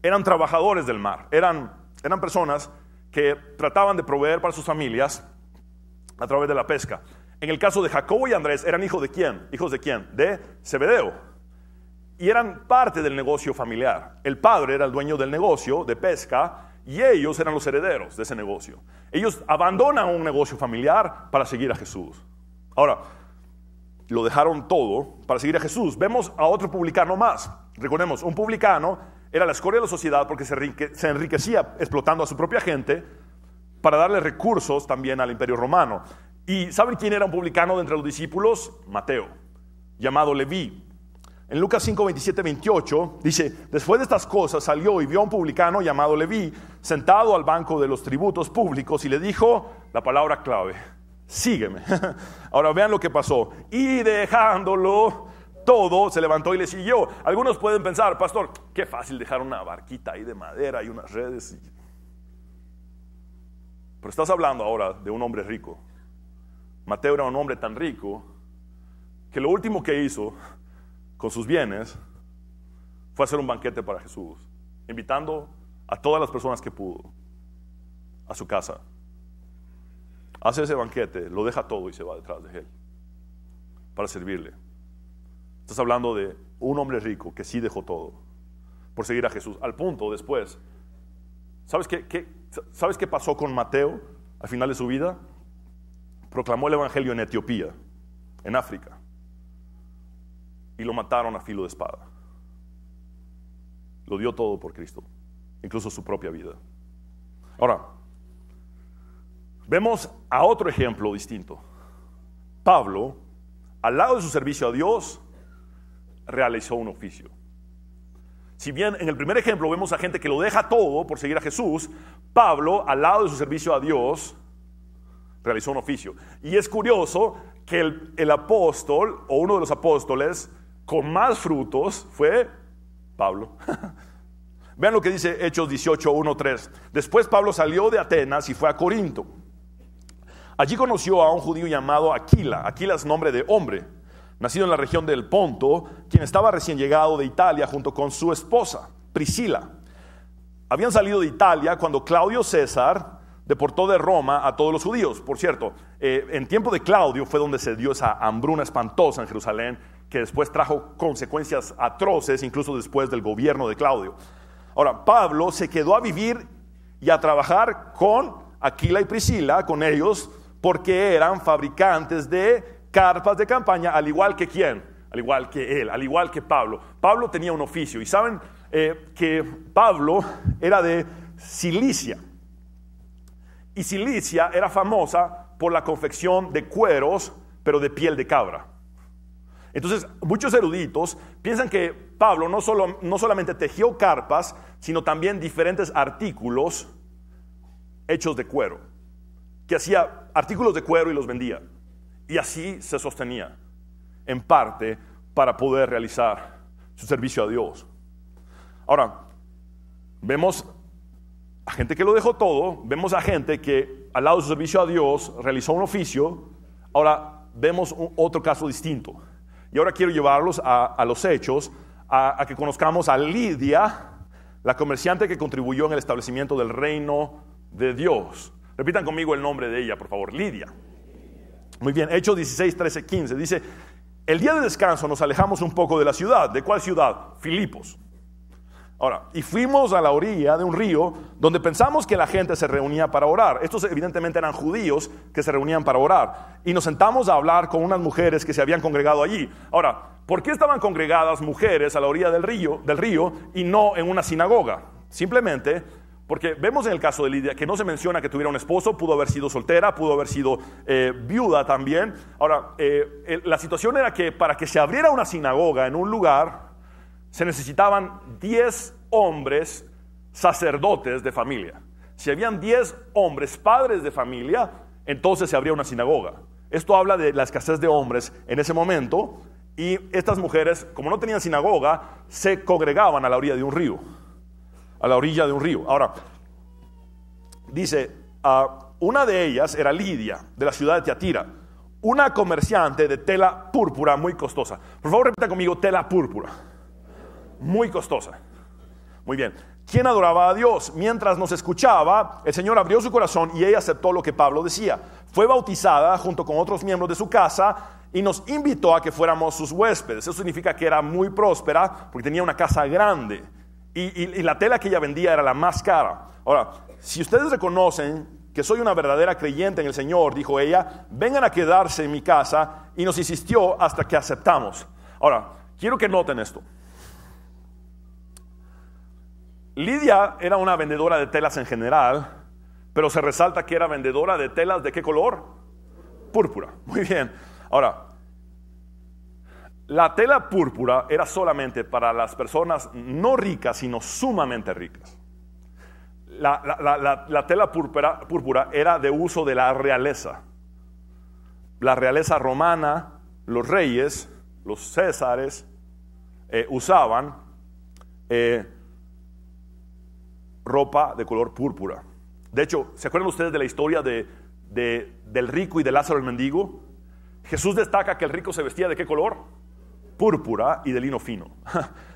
eran trabajadores del mar, eran personas que trataban de proveer para sus familias a través de la pesca. En el caso de Jacobo y Andrés, eran hijos de quién? ¿Hijos de quién? De Zebedeo. Y eran parte del negocio familiar. El padre era el dueño del negocio de pesca y ellos eran los herederos de ese negocio. Ellos abandonan un negocio familiar para seguir a Jesús. Ahora, lo dejaron todo para seguir a Jesús. Vemos a otro publicano más. Recordemos, un publicano era la escoria de la sociedad porque se enriquecía explotando a su propia gente para darle recursos también al imperio romano. ¿Y saben quién era un publicano de entre los discípulos? Mateo, llamado Leví. En Lucas 5, 27, 28 dice: después de estas cosas salió y vio a un publicano llamado Leví sentado al banco de los tributos públicos y le dijo la palabra clave: sígueme. Ahora vean lo que pasó. Y dejándolo todo, se levantó y le siguió. Algunos pueden pensar: pastor, qué fácil dejar una barquita ahí de madera y unas redes. Pero estás hablando ahora de un hombre rico. Mateo era un hombre tan rico que lo último que hizo con sus bienes fue hacer un banquete para Jesús, invitando a todas las personas que pudo a su casa. Hace ese banquete, lo deja todo y se va detrás de él para servirle. Estás hablando de un hombre rico que sí dejó todo por seguir a Jesús. Al punto después, ¿sabes qué pasó con Mateo al final de su vida? Proclamó el evangelio en Etiopía, en África, y lo mataron a filo de espada. Lo dio todo por Cristo, incluso su propia vida. Ahora, vemos a otro ejemplo distinto. Pablo, al lado de su servicio a Dios, realizó un oficio. Si bien en el primer ejemplo vemos a gente que lo deja todo por seguir a Jesús, Pablo, al lado de su servicio a Dios, realizó un oficio. Y es curioso que el apóstol, o uno de los apóstoles con más frutos, fue Pablo. Vean lo que dice Hechos 18, 1, 3. Después Pablo salió de Atenas y fue a Corinto. Allí conoció a un judío llamado Aquila. Aquila es nombre de hombre, nacido en la región del Ponto, quien estaba recién llegado de Italia junto con su esposa, Priscila. Habían salido de Italia cuando Claudio César deportó de Roma a todos los judíos. Por cierto, en tiempo de Claudio fue donde se dio esa hambruna espantosa en Jerusalén, que después trajo consecuencias atroces, incluso después del gobierno de Claudio. Ahora, Pablo se quedó a vivir y a trabajar con Aquila y Priscila, con ellos, porque eran fabricantes de carpas de campaña, al igual que ¿quién? Al igual que él, al igual que Pablo. Pablo tenía un oficio, y saben que Pablo era de Cilicia. Y Cilicia era famosa por la confección de cueros, pero de piel de cabra. Entonces, muchos eruditos piensan que Pablo no solamente tejió carpas, sino también diferentes artículos hechos de cuero, que hacía artículos de cuero y los vendía. Y así se sostenía, en parte, para poder realizar su servicio a Dios. Ahora, vemos a gente que lo dejó todo, vemos a gente que al lado de su servicio a Dios realizó un oficio. Ahora vemos otro caso distinto. Y ahora quiero llevarlos a los hechos, a que conozcamos a Lidia, la comerciante que contribuyó en el establecimiento del reino de Dios. Repitan conmigo el nombre de ella, por favor. Lidia. Muy bien, Hechos 16, 13, 15. Dice: el día de descanso nos alejamos un poco de la ciudad. ¿De cuál ciudad? Filipos. Ahora, y fuimos a la orilla de un río donde pensamos que la gente se reunía para orar. Estos evidentemente eran judíos que se reunían para orar. Y nos sentamos a hablar con unas mujeres que se habían congregado allí. Ahora, ¿por qué estaban congregadas mujeres a la orilla del río y no en una sinagoga? Simplemente porque vemos en el caso de Lidia que no se menciona que tuviera un esposo, pudo haber sido soltera, pudo haber sido viuda también. Ahora, la situación era que para que se abriera una sinagoga en un lugar, se necesitaban 10 hombres sacerdotes de familia. Si habían 10 hombres padres de familia, entonces se abría una sinagoga. Esto habla de la escasez de hombres en ese momento, y estas mujeres, como no tenían sinagoga, se congregaban a la orilla de un río. A la orilla de un río. Ahora, dice, una de ellas era Lidia, de la ciudad de Tiatira, una comerciante de tela púrpura muy costosa. Por favor, repita conmigo: tela púrpura. Muy costosa. Muy bien. ¿Quién adoraba a Dios? Mientras nos escuchaba, el Señor abrió su corazón y ella aceptó lo que Pablo decía. Fue bautizada junto con otros miembros de su casa y nos invitó a que fuéramos sus huéspedes. Eso significa que era muy próspera porque tenía una casa grande. Y la tela que ella vendía era la más cara. Ahora, si ustedes reconocen que soy una verdadera creyente en el Señor, dijo ella, vengan a quedarse en mi casa, y nos insistió hasta que aceptamos. Ahora, quiero que noten esto. Lidia era una vendedora de telas en general, pero se resalta que era vendedora de telas ¿de qué color? Púrpura. Muy bien. Ahora, la tela púrpura era solamente para las personas no ricas, sino sumamente ricas. La tela púrpura era de uso de la realeza. La realeza romana, los reyes, los césares, usaban ropa de color púrpura. De hecho, ¿se acuerdan ustedes de la historia del rico y de Lázaro el mendigo? Jesús destaca que el rico se vestía ¿de qué color? Púrpura y de lino fino.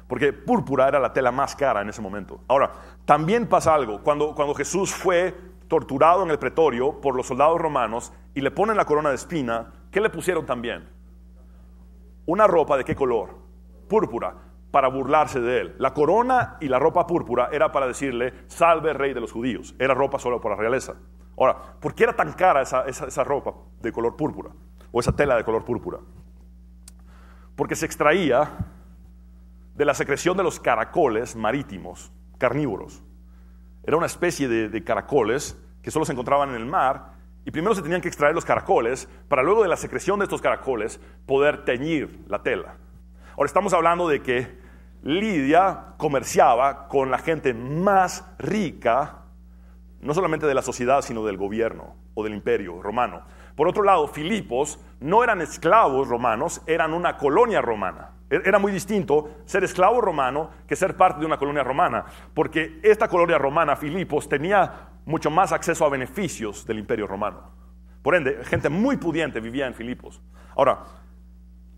Porque púrpura era la tela más cara en ese momento. Ahora, también pasa algo. Cuando Jesús fue torturado en el pretorio por los soldados romanos y le ponen la corona de espina, ¿qué le pusieron también? Una ropa ¿de qué color? Púrpura, para burlarse de él. La corona y la ropa púrpura era para decirle, salve rey de los judíos. Era ropa solo por la realeza. Ahora, ¿por qué era tan cara esa ropa de color púrpura? O esa tela de color púrpura. Porque se extraía de la secreción de los caracoles marítimos, carnívoros. Era una especie de caracoles que solo se encontraban en el mar, y primero se tenían que extraer los caracoles para luego de la secreción de estos caracoles poder teñir la tela. Ahora estamos hablando de que Lidia comerciaba con la gente más rica, no solamente de la sociedad, sino del gobierno o del imperio romano. Por otro lado, Filipos no eran esclavos romanos, eran una colonia romana. Era muy distinto ser esclavo romano que ser parte de una colonia romana, porque esta colonia romana, Filipos, tenía mucho más acceso a beneficios del imperio romano. Por ende, gente muy pudiente vivía en Filipos. Ahora,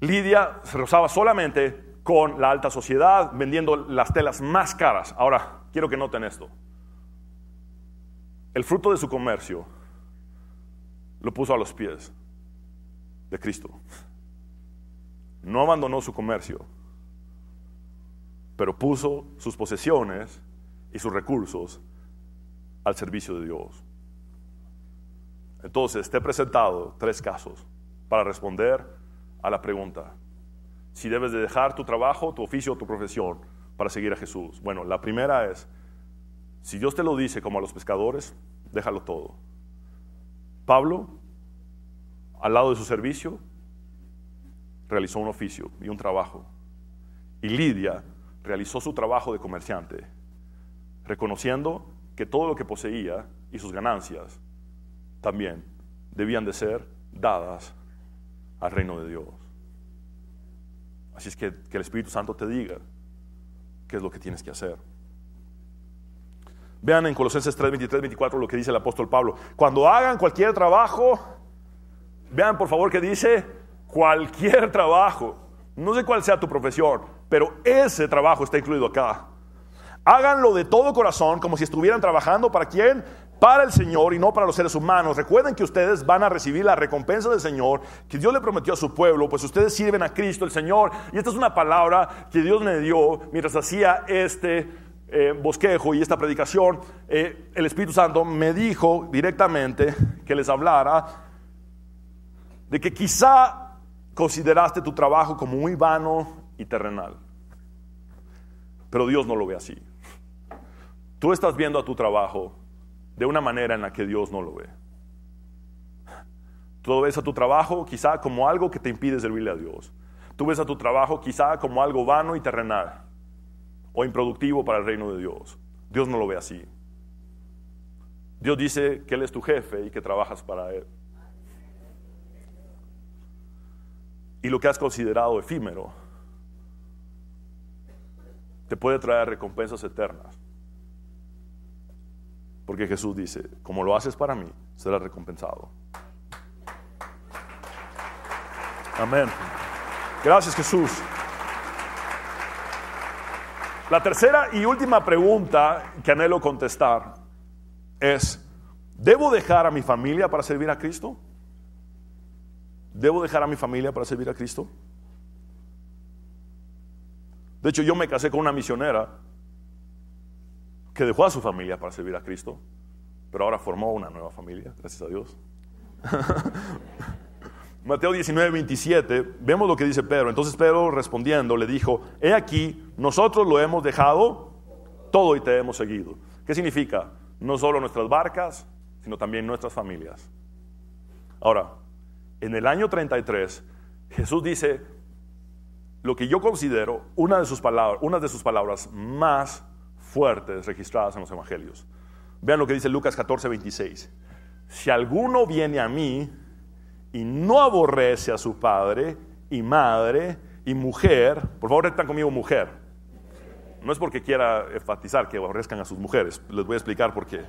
Lidia se rozaba solamente con la alta sociedad, vendiendo las telas más caras. Ahora, quiero que noten esto. El fruto de su comercio lo puso a los pies de Cristo. No abandonó su comercio, pero puso sus posesiones y sus recursos al servicio de Dios. Entonces, te he presentado 3 casos para responder a la pregunta: si debes de dejar tu trabajo, tu oficio o tu profesión para seguir a Jesús. Bueno, la primera es, si Dios te lo dice como a los pescadores, déjalo todo. Pablo, al lado de su servicio, realizó un oficio y un trabajo. Y Lidia realizó su trabajo de comerciante, reconociendo que todo lo que poseía y sus ganancias también debían de ser dadas al reino de Dios. Así es que el Espíritu Santo te diga qué es lo que tienes que hacer. Vean en Colosenses 3, 23, 24 lo que dice el apóstol Pablo. Cuando hagan cualquier trabajo, vean por favor que dice cualquier trabajo. No sé cuál sea tu profesión, pero ese trabajo está incluido acá. Háganlo de todo corazón, como si estuvieran trabajando ¿para quién? Para el Señor y no para los seres humanos. Recuerden que ustedes van a recibir la recompensa del Señor que Dios le prometió a su pueblo, pues ustedes sirven a Cristo el Señor. Y esta es una palabra que Dios me dio mientras hacía este bosquejo y esta predicación. El Espíritu Santo me dijo directamente que les hablara de que quizá consideraste tu trabajo como muy vano y terrenal, pero Dios no lo ve así. Tú estás viendo a tu trabajo de una manera en la que Dios no lo ve. Tú ves a tu trabajo quizá como algo que te impide servirle a Dios. Tú ves a tu trabajo quizá como algo vano y terrenal o improductivo para el reino de Dios. Dios no lo ve así. Dios dice que Él es tu jefe y que trabajas para Él. Y lo que has considerado efímero te puede traer recompensas eternas. Porque Jesús dice, como lo haces para mí, serás recompensado. Amén. Gracias, Jesús. La tercera y última pregunta que anhelo contestar es, ¿debo dejar a mi familia para servir a Cristo? ¿Debo dejar a mi familia para servir a Cristo? De hecho, yo me casé con una misionera que dejó a su familia para servir a Cristo, pero ahora formó una nueva familia, gracias a Dios. Mateo 19, 27, vemos lo que dice Pedro. Entonces Pedro respondiendo le dijo, he aquí, nosotros lo hemos dejado todo y te hemos seguido. ¿Qué significa? No solo nuestras barcas, sino también nuestras familias. Ahora, en el año 33, Jesús dice lo que yo considero una de sus palabras más fuertes registradas en los evangelios. Vean lo que dice Lucas 14, 26. Si alguno viene a mí y no aborrece a su padre y madre y mujer, por favor repitan conmigo mujer. No es porque quiera enfatizar que aborrezcan a sus mujeres, les voy a explicar por qué.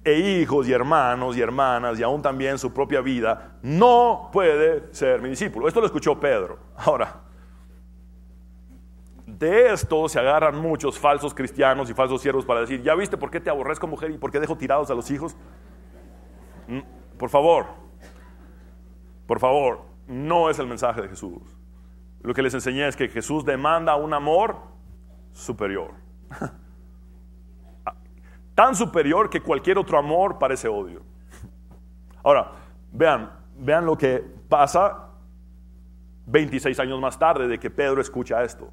e hijos y hermanos y hermanas y aún también su propia vida, no puede ser mi discípulo. Esto lo escuchó Pedro. Ahora, de esto se agarran muchos falsos cristianos y falsos siervos para decir, ¿ya viste por qué te aborrezco, mujer, y por qué dejo tirados a los hijos? Por favor, no es el mensaje de Jesús. Lo que les enseñé es que Jesús demanda un amor superior. Tan superior que cualquier otro amor parece odio. Ahora, vean lo que pasa 26 años más tarde de que Pedro escucha esto.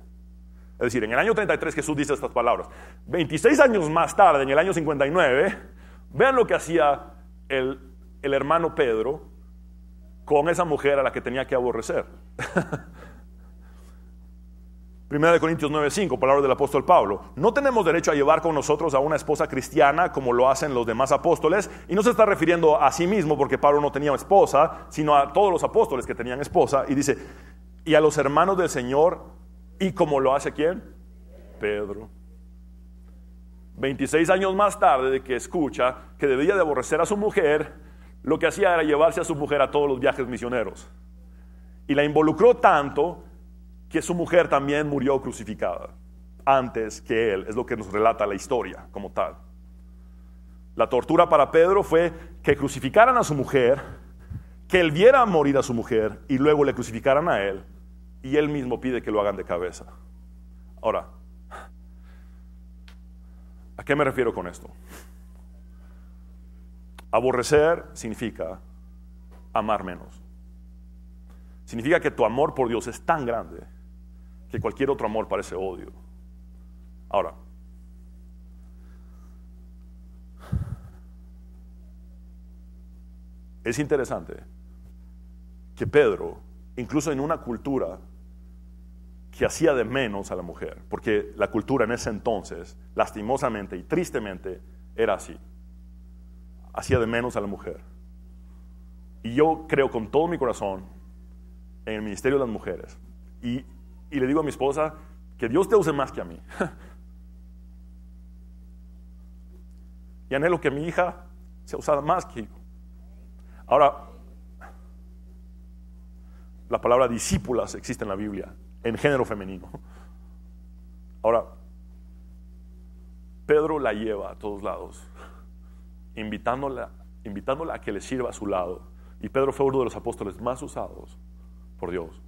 Es decir, en el año 33 Jesús dice estas palabras. 26 años más tarde, en el año 59, vean lo que hacía el hermano Pedro con esa mujer a la que tenía que aborrecer. 1 Corintios 9:5, palabras del apóstol Pablo. No tenemos derecho a llevar con nosotros a una esposa cristiana como lo hacen los demás apóstoles. Y no se está refiriendo a sí mismo porque Pablo no tenía esposa, sino a todos los apóstoles que tenían esposa. Y dice, y a los hermanos del Señor, y como lo hace ¿quién? Pedro. 26 años más tarde de que escucha que debía de aborrecer a su mujer, lo que hacía era llevarse a su mujer a todos los viajes misioneros. Y la involucró tanto que su mujer también murió crucificada antes que él. Es lo que nos relata la historia como tal. La tortura para Pedro fue que crucificaran a su mujer, que él viera morir a su mujer y luego le crucificaran a él, y él mismo pide que lo hagan de cabeza. Ahora, ¿a qué me refiero con esto? Aborrecer significa amar menos. Significa que tu amor por Dios es tan grande que cualquier otro amor parece odio. Ahora, es interesante que Pedro, incluso en una cultura que hacía de menos a la mujer, porque la cultura en ese entonces, lastimosamente y tristemente, era así. Hacía de menos a la mujer. Y yo creo con todo mi corazón en el ministerio de las mujeres. Y le digo a mi esposa que Dios te use más que a mí. Y anhelo que mi hija sea usada más que yo. Ahora, la palabra discípulas existe en la Biblia, en género femenino. Ahora, Pedro la lleva a todos lados, invitándola a que le sirva a su lado. Y Pedro fue uno de los apóstoles más usados por Dios.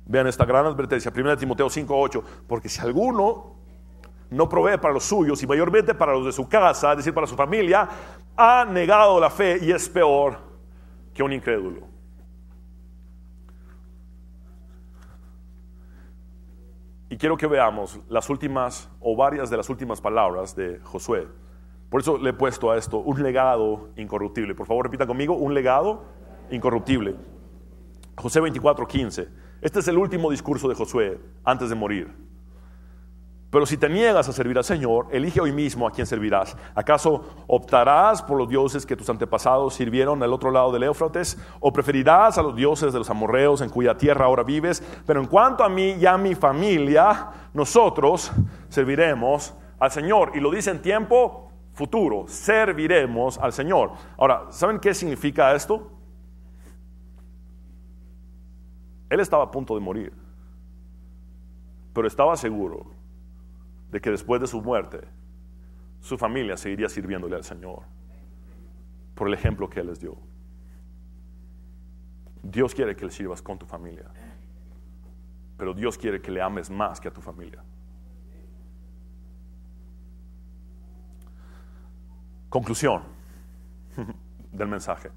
Vean esta gran advertencia, 1 Timoteo 5:8, porque si alguno no provee para los suyos y mayormente para los de su casa, es decir, para su familia, ha negado la fe y es peor que un incrédulo. Y quiero que veamos las últimas o varias de las últimas palabras de Josué. Por eso le he puesto a esto un legado incorruptible. Por favor, repita conmigo, un legado incorruptible. Josué 24:15. Este es el último discurso de Josué antes de morir. Pero si te niegas a servir al Señor, elige hoy mismo a quién servirás. ¿Acaso optarás por los dioses que tus antepasados sirvieron al otro lado del Éufrates? ¿O preferirás a los dioses de los amorreos en cuya tierra ahora vives? Pero en cuanto a mí y a mi familia, nosotros serviremos al Señor. Y lo dice en tiempo futuro, serviremos al Señor. Ahora, ¿saben qué significa esto? Él estaba a punto de morir, pero estaba seguro de que después de su muerte, su familia seguiría sirviéndole al Señor, por el ejemplo que Él les dio. Dios quiere que le sirvas con tu familia, pero Dios quiere que le ames más que a tu familia. Conclusión del mensaje.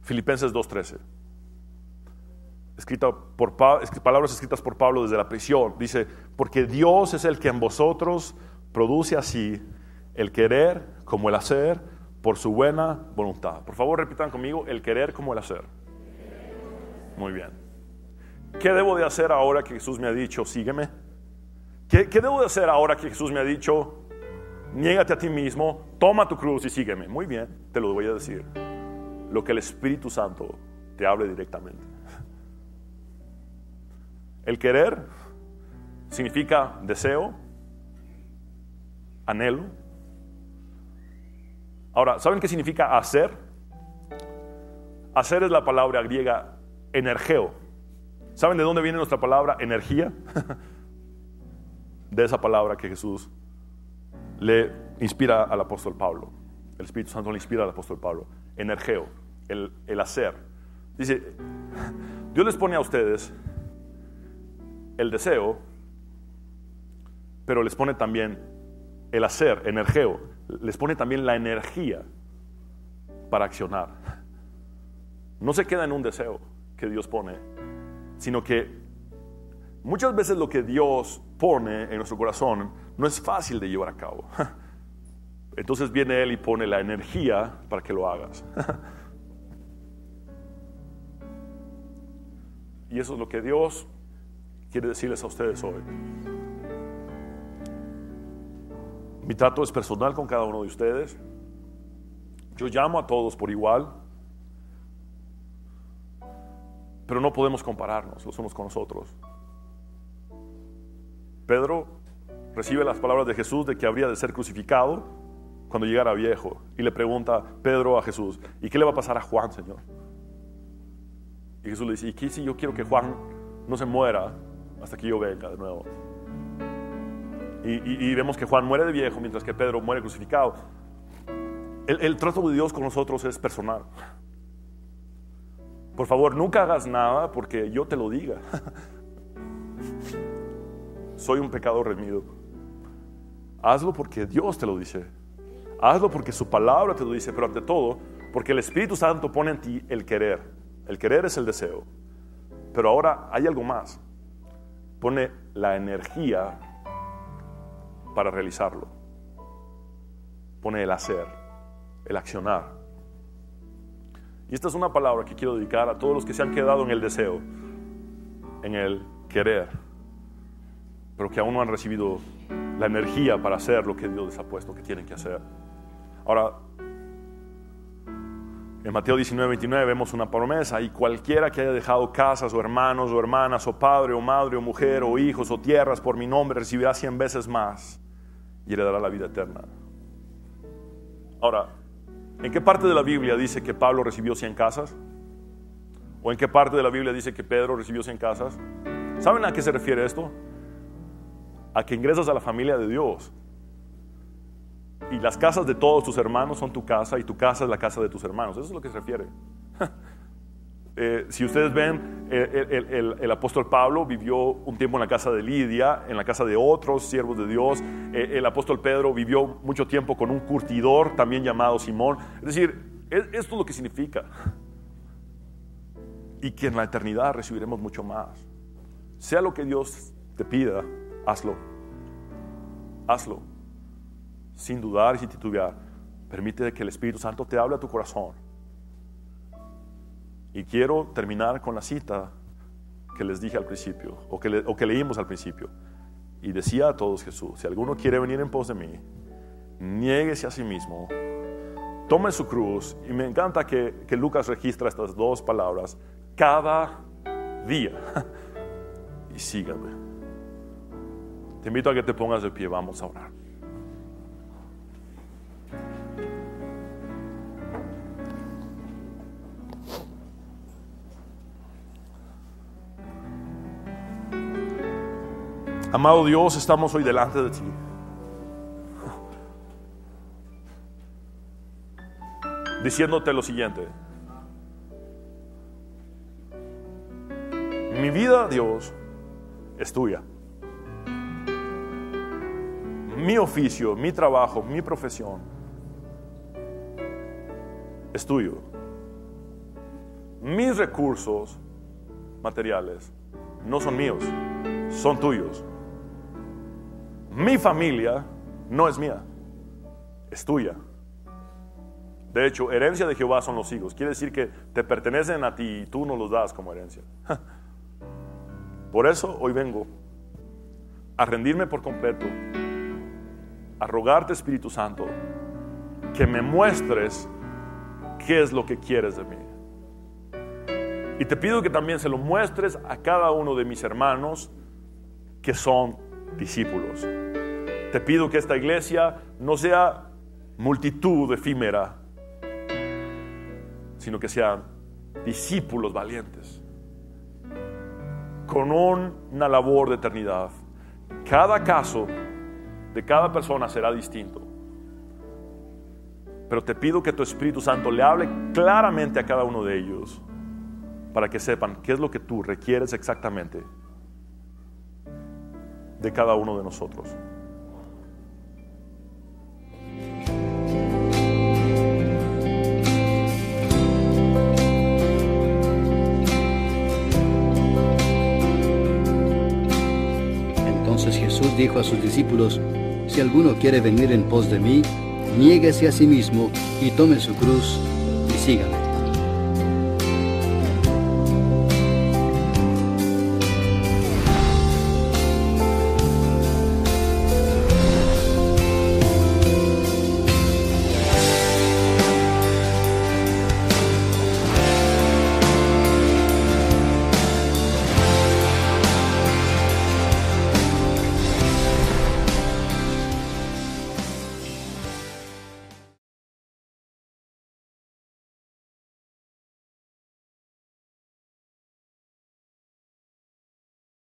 Filipenses 2:13. Palabras escritas por Pablo desde la prisión. Dice, porque Dios es el que en vosotros produce así el querer como el hacer por su buena voluntad. Por favor, repitan conmigo, el querer como el hacer. Muy bien. ¿Qué debo de hacer ahora que Jesús me ha dicho, sígueme? ¿Qué debo de hacer ahora que Jesús me ha dicho, niégate a ti mismo, toma tu cruz y sígueme? Muy bien, te lo voy a decir. Lo que el Espíritu Santo te hable directamente. El querer significa deseo, anhelo. Ahora, ¿saben qué significa hacer? Hacer es la palabra griega energeo. ¿Saben de dónde viene nuestra palabra energía? De esa palabra que Jesús le inspira al apóstol Pablo. El Espíritu Santo le inspira al apóstol Pablo. Energeo, el hacer. Dice, Dios les pone a ustedes el deseo, pero les pone también el hacer, energeo. Les pone también la energía para accionar. No se queda en un deseo que Dios pone, sino que muchas veces lo que Dios pone en nuestro corazón no es fácil de llevar a cabo. Entonces viene Él y pone la energía para que lo hagas. Y eso es lo que Dios quiere decirles a ustedes hoy. Mi trato es personal con cada uno de ustedes. Yo llamo a todos por igual, pero no podemos compararnos los unos con los otros. Pedro recibe las palabras de Jesús de que habría de ser crucificado cuando llegara viejo, y le pregunta Pedro a Jesús, ¿y qué le va a pasar a Juan, Señor? Y Jesús le dice, ¿y qué si yo quiero que Juan no se muera hasta que yo venga de nuevo? Y vemos que Juan muere de viejo mientras que Pedro muere crucificado. El trato de Dios con nosotros es personal. Por favor, nunca hagas nada porque yo te lo diga. Soy un pecador redimido. Hazlo porque Dios te lo dice. Hazlo porque su palabra te lo dice, pero ante todo, porque el Espíritu Santo pone en ti el querer. El querer es el deseo. Pero ahora hay algo más. Pone la energía para realizarlo. Pone el hacer, el accionar. Y esta es una palabra que quiero dedicar a todos los que se han quedado en el deseo, en el querer, pero que aún no han recibido la energía para hacer lo que Dios les ha puesto que tienen que hacer. Ahora, en Mateo 19:29 vemos una promesa: y cualquiera que haya dejado casas o hermanos o hermanas o padre o madre o mujer o hijos o tierras por mi nombre recibirá 100 veces más y heredará la vida eterna. Ahora, ¿en qué parte de la Biblia dice que Pablo recibió 100 casas? ¿O en qué parte de la Biblia dice que Pedro recibió 100 casas? ¿Saben a qué se refiere esto? A que ingresas a la familia de Dios. Y las casas de todos tus hermanos son tu casa, y tu casa es la casa de tus hermanos. Eso es lo que se refiere. Si ustedes ven, el apóstol Pablo vivió un tiempo en la casa de Lidia, en la casa de otros siervos de Dios. El apóstol Pedro vivió mucho tiempo con un curtidor también llamado Simón. Es decir, esto es lo que significa. Y que en la eternidad recibiremos mucho más. Sea lo que Dios te pida, hazlo. Hazlo. Sin dudar y sin titubear. Permite que el Espíritu Santo te hable a tu corazón. Y quiero terminar con la cita que les dije al principio, o que leímos al principio. Y decía a todos Jesús: si alguno quiere venir en pos de mí, niéguese a sí mismo, tome su cruz. Y me encanta que Lucas registra estas dos palabras: cada día. Y síganme. Te invito a que te pongas de pie, vamos a orar. Amado Dios, estamos hoy delante de ti. Diciéndote lo siguiente: mi vida, Dios, es tuya. Mi oficio, mi trabajo, mi profesión es tuyo. Mis recursos materiales no son míos, son tuyos. Mi familia no es mía, es tuya. De hecho, herencia de Jehová son los hijos. Quiere decir que te pertenecen a ti y tú nos los das como herencia. Por eso hoy vengo a rendirme por completo, a rogarte, Espíritu Santo, que me muestres qué es lo que quieres de mí. Y te pido que también se lo muestres a cada uno de mis hermanos que son discípulos. te pido que esta iglesia no sea multitud efímera, sino que sean discípulos valientes, con una labor de eternidad. Cada caso de cada persona será distinto, pero te pido que tu Espíritu Santo le hable claramente a cada uno de ellos, para que sepan qué es lo que tú requieres exactamente de cada uno de nosotros. Entonces Jesús dijo a sus discípulos: si alguno quiere venir en pos de mí, niéguese a sí mismo y tome su cruz y sígame.